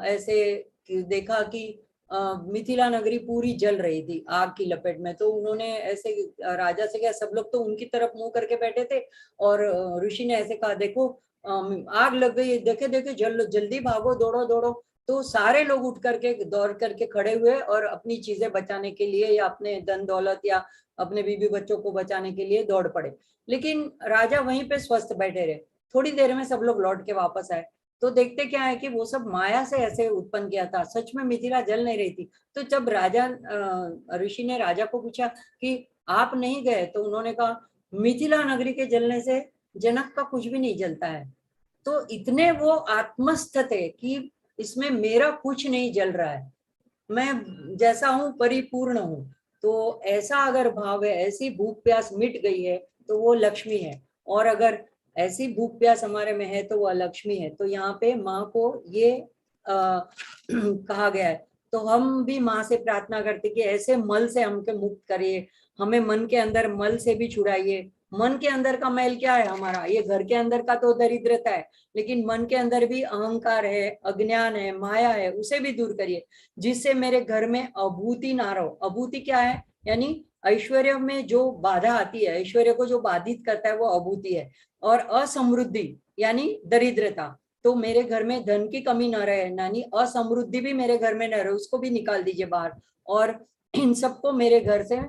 ऐसे देखा कि मिथिला नगरी पूरी जल रही थी आग की लपेट में। तो उन्होंने ऐसे राजा से कहा, सब लोग तो उनकी तरफ मुंह करके बैठे थे, और ऋषि ने ऐसे कहा, देखो आग लग गई है, देखे देखे जल्दी भागो, दौड़ो दौड़ो। तो सारे लोग उठ करके दौड़ करके खड़े हुए और अपनी चीजें बचाने के लिए, या अपने धन दौलत या अपने बीबी बच्चों को बचाने के लिए दौड़ पड़े। लेकिन राजा वहीं पे स्वस्थ बैठे रहे। थोड़ी देर में सब लोग लौट के वापस आए। तो देखते क्या है कि वो सब माया से ऐसे उत्पन्न किया था, सच में मिथिला जल नहीं रही थी। तो जब राजा ऋषि ने राजा को पूछा कि आप नहीं गए, तो उन्होंने कहा मिथिला नगरी के जलने से जनक का कुछ भी नहीं जलता है। तो इतने वो आत्मस्थ थे कि इसमें मेरा कुछ नहीं जल रहा है, मैं जैसा हूं परिपूर्ण हूं। तो ऐसा अगर भाव है, ऐसी भूख प्यास मिट गई है तो वो लक्ष्मी है। और अगर ऐसी भूख प्यास हमारे में है तो वो लक्ष्मी है। तो यहाँ पे माँ को ये कहा गया है। तो हम भी माँ से प्रार्थना करते कि ऐसे मल से हमको मुक्त करिए, हमें मन के अंदर मल से भी छुड़ाइए। मन के अंदर का मैल क्या है हमारा, ये घर के अंदर का तो दरिद्रता है, लेकिन मन के अंदर भी अहंकार है, अज्ञान है, माया है, उसे भी दूर करिए, जिससे मेरे घर में अभूति ना रहो। अभूति क्या है, यानी ऐश्वर्य में जो बाधा आती है, ऐश्वर्य को जो बाधित करता है वो अभूति है। और असमृद्धि यानी दरिद्रता, तो मेरे घर में धन की कमी न रहे, यानी असमृद्धि भी मेरे घर में न रहे, उसको भी निकाल दीजिए बाहर। और इन सबको मेरे घर से,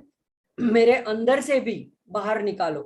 मेरे अंदर से भी बाहर निकालो।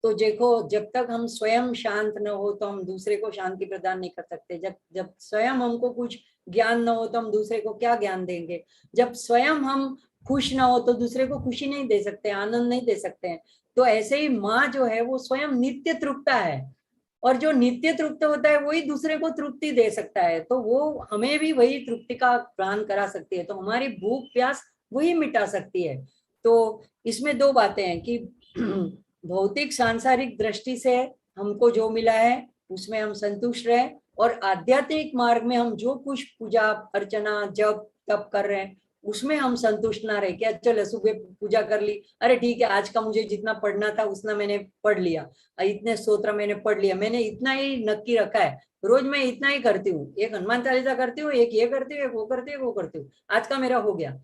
तो देखो, जब तक हम स्वयं शांत न हो तो हम दूसरे को शांति प्रदान नहीं कर सकते। जब स्वयं हमको कुछ ज्ञान न हो तो हम दूसरे को क्या ज्ञान देंगे। जब स्वयं हम खुश न हो तो दूसरे को खुशी नहीं दे सकते, आनंद नहीं दे सकते हैं। तो ऐसे ही माँ जो है वो स्वयं नित्य तृप्ता है, और जो नित्य तृप्त होता है वही दूसरे को तृप्ति दे सकता है। तो वो हमें भी वही तृप्ति का प्रदान करा सकती है। तो हमारी भूख प्यास वही मिटा सकती है। तो इसमें दो बातें हैं कि भौतिक सांसारिक दृष्टि से हमको जो मिला है उसमें हम संतुष्ट रहे, और आध्यात्मिक मार्ग में हम जो कुछ पूजा अर्चना जप तप कर रहे हैं उसमें हम संतुष्ट ना रहे। क्या चलो सुबह पूजा कर ली, अरे ठीक है आज का मुझे जितना पढ़ना था उतना मैंने पढ़ लिया, इतने स्तोत्र मैंने पढ़ लिया, मैंने इतना ही नक्की रखा है, रोज मैं इतना ही करती हूँ, एक हनुमान चालीसा करती हूँ, एक ये करती हूँ, एक वो करती हूँ, वो करती हूँ, आज का मेरा हो गया।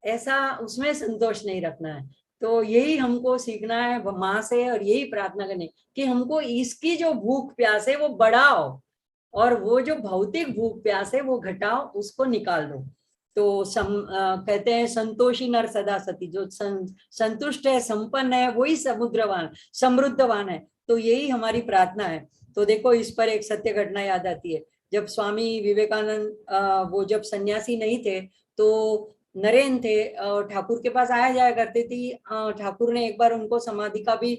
ऐसा उसमें संतोष नहीं रखना है। तो यही हमको सीखना है माँ से, और यही प्रार्थना करनी कि हमको इसकी जो भूख प्यास है वो बढ़ाओ, और वो जो भौतिक भूख प्यास है वो घटाओ, उसको निकाल दो। तो कहते हैं संतोषी नर सदा सती, जो संतुष्ट है, संपन्न है, वही समुद्रवान समृद्धवान है। तो यही हमारी प्रार्थना है। तो देखो, इस पर एक सत्य घटना याद आती है। जब स्वामी विवेकानंद वो जब सन्यासी नहीं थे तो नरेन थे, ठाकुर के पास आया जाया करते थी। ठाकुर ने एक बार उनको समाधि का भी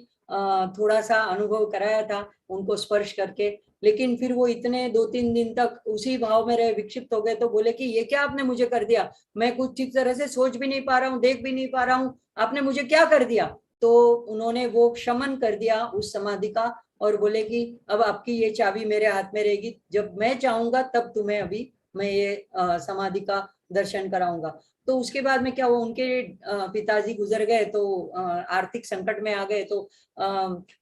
थोड़ा सा अनुभव कराया था, उनको स्पर्श करके। लेकिन फिर वो इतने 2-3 दिन तक उसी भाव में रहे, विक्षिप्त हो गए। तो बोले कि ये क्या आपने मुझे कर दिया, मैं कुछ ठीक तरह से सोच भी नहीं पा रहा हूँ, देख भी नहीं पा रहा हूँ, आपने मुझे क्या कर दिया। तो उन्होंने वो क्षमन कर दिया उस समाधि का, और बोले कि अब आपकी ये चाबी मेरे हाथ में रहेगी, जब मैं चाहूंगा तब तुम्हें अभी मैं ये समाधि का दर्शन कराऊंगा। तो उसके बाद में क्या हुआ, उनके पिताजी गुजर गए, तो आर्थिक संकट में आ गए। तो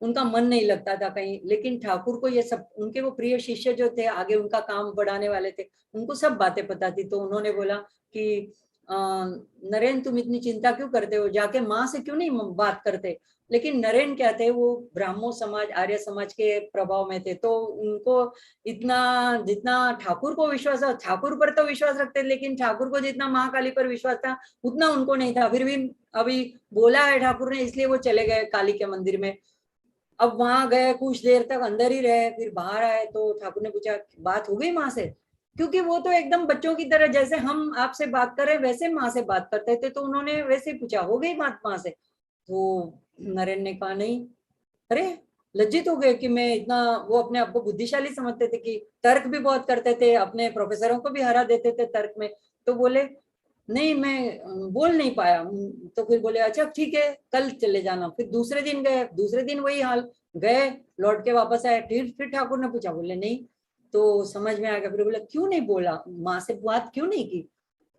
उनका मन नहीं लगता था कहीं। लेकिन ठाकुर को ये सब, उनके वो प्रिय शिष्य जो थे, आगे उनका काम बढ़ाने वाले थे, उनको सब बातें पता थी। तो उन्होंने बोला कि नरेन तुम इतनी चिंता क्यों करते हो, जाके माँ से क्यों नहीं बात करते। लेकिन नरेन क्या थे, वो ब्राह्मो समाज, आर्य समाज के प्रभाव में थे। तो उनको इतना, जितना ठाकुर को विश्वास था, ठाकुर पर तो विश्वास रखते, लेकिन ठाकुर को जितना महाकाली पर विश्वास था उतना उनको नहीं था। फिर भी अभी बोला है ठाकुर ने, इसलिए वो चले गए काली के मंदिर में। अब वहां गए, कुछ देर तक अंदर ही रहे, फिर बाहर आए। तो ठाकुर ने पूछा बात हो गई माँ से, क्योंकि वो तो एकदम बच्चों की तरह, जैसे हम आपसे बात कर रहे हैं वैसे माँ से बात करते थे। तो उन्होंने वैसे पूछा हो गई बात माँ से। तो नरेन ने कहा नहीं। अरे लज्जित हो गए कि मैं इतना, वो अपने आप को बुद्धिशाली समझते थे कि तर्क भी बहुत करते थे, अपने प्रोफेसरों को भी हरा देते थे तर्क में। तो बोले नहीं मैं बोल नहीं पाया। तो फिर बोले अच्छा ठीक है कल चले जाना। फिर दूसरे दिन गए, दूसरे दिन वही हाल, गए लौट के वापस आए। फिर ठाकुर ने पूछा, बोले नहीं। तो समझ में आ गया। फिर बोला क्यों नहीं बोला, माँ से बात क्यों नहीं की।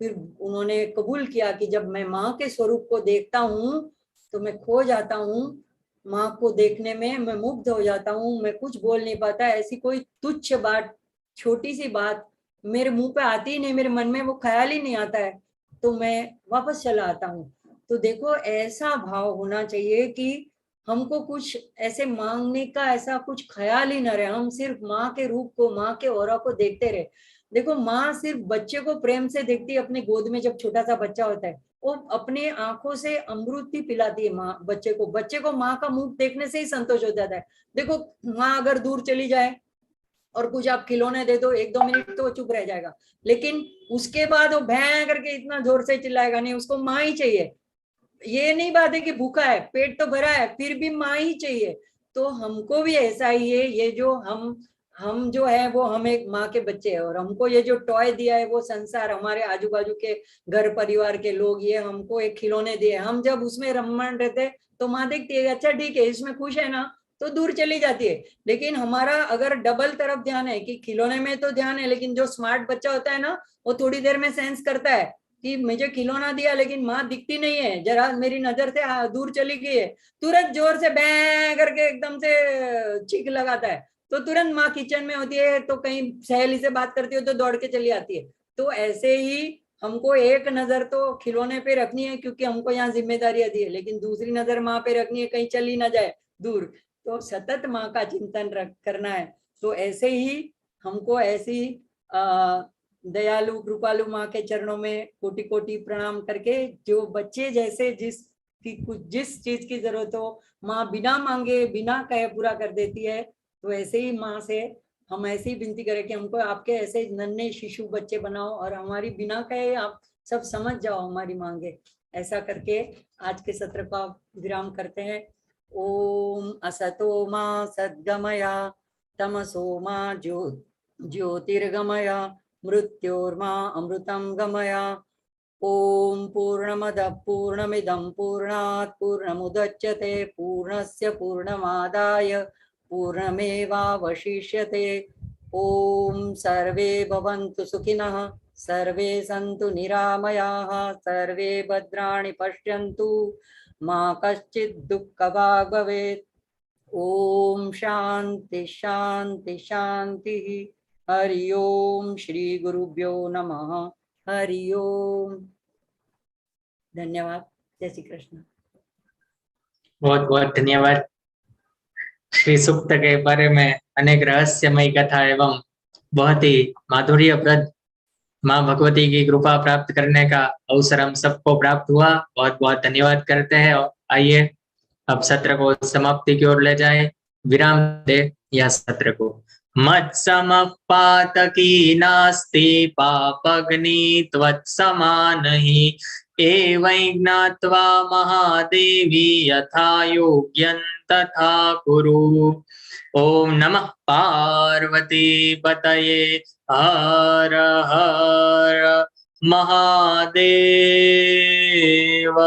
फिर उन्होंने कबूल किया कि जब मैं माँ के स्वरूप को देखता हूँ तो मैं खो जाता हूँ, माँ को देखने में मैं मुग्ध हो जाता हूँ, मैं कुछ बोल नहीं पाता। ऐसी कोई तुच्छ बात, छोटी सी बात मेरे मुंह पे आती ही नहीं, मेरे मन में वो ख्याल ही नहीं आता है, तो मैं वापस चला आता हूँ। तो देखो ऐसा भाव होना चाहिए कि हमको कुछ ऐसे मांगने का ऐसा कुछ ख्याल ही न रहे, हम सिर्फ माँ के रूप को, माँ के ऑरा को देखते रहे। देखो माँ सिर्फ बच्चे को प्रेम से देखती है, अपने गोद में जब छोटा सा बच्चा होता है वो अपने आंखों से अमृत भी पिलाती है माँ बच्चे को। बच्चे को माँ का मुंह देखने से ही संतोष हो जाता है। देखो माँ अगर दूर चली जाए और कुछ आप खिलौने दे दो, 1-2 मिनट तो वो चुप रह जाएगा, लेकिन उसके बाद वो भैं करके इतना जोर से चिल्लाएगा नहीं, उसको माँ ही चाहिए। ये नहीं बात है कि भूखा है, पेट तो भरा है, फिर भी माँ ही चाहिए। तो हमको भी ऐसा ही है, ये जो हम जो है वो हम एक माँ के बच्चे हैं, और हमको ये जो टॉय दिया है वो संसार, हमारे आजू बाजू के घर परिवार के लोग ये हमको एक खिलौने दिए, हम जब उसमें रमण रहते तो माँ देखती है अच्छा ठीक है इसमें खुश है ना, तो दूर चली जाती है। लेकिन हमारा अगर डबल तरफ ध्यान है कि खिलौने में तो ध्यान है, लेकिन जो स्मार्ट बच्चा होता है ना वो थोड़ी देर में सेंस करता है कि मुझे खिलौना दिया लेकिन माँ दिखती नहीं है, जरा मेरी नजर से दूर चली गई है, तुरंत जोर से बैं करके एकदम से चीख लगाता है। तो तुरंत माँ किचन में होती है तो कहीं सहेली से बात करती हो तो दौड़ के चली आती है। तो ऐसे ही हमको एक नजर तो खिलौने पे रखनी है क्योंकि हमको यहाँ जिम्मेदारियां दी है, लेकिन दूसरी नजर माँ पे रखनी है कहीं चली ना जाए दूर। तो सतत माँ का चिंतन करना है। तो ऐसे ही हमको ऐसी दयालु कृपालु माँ के चरणों में कोटि कोटि प्रणाम करके, जो बच्चे जैसे जिस चीज की जरूरत हो माँ बिना मांगे बिना कहे पूरा कर देती है, तो ऐसे ही माँ से हम ऐसे ही विनती करें कि हमको आपके ऐसे नन्हे शिशु बच्चे बनाओ और हमारी बिना कहे आप सब समझ जाओ हमारी मांगे। ऐसा करके आज के सत्र का विराम करते हैं। ओम असतो मा सद्गमया तमसो मा ज्योतिर्गमया मृत्योर्मा अमृतं गमया। ओम पूर्णमदः पूर्णमिदं पूर्णात् पूर्णमुदच्यते पूर्णस्य पूर्णमादाय पूर्णमेवावशिष्यते। ओम सर्वे भवन्तु सुखिनः, सर्वे सन्तु निरामयाः, सर्वे भद्राणि पश्यन्तु, मा कश्चित् दुःखभाग् भवेत्। ओम शांति शांति शांति। हरि ओम श्री गुरुभ्यो नमः। हरि ओम। धन्यवाद। जय श्री कृष्ण। बहुत बहुत धन्यवाद। श्री सूक्त के बारे में अनेक रहस्यमयी कथा एवं बहुत ही माधुर्यप्रद माँ भगवती की कृपा प्राप्त करने का अवसर हम सबको प्राप्त हुआ। बहुत बहुत धन्यवाद करते हैं। आइए अब सत्र को समाप्ति की ओर ले जाए, विराम दे यह सत्र को। मत्समः पातकी नास्ति पापग्नि त्वत्समानहि, एवं ज्ञात्वा महादेवी यथा योग्यं तथा कुरु। ओम नमः पार्वती पतये हर हर महादेव।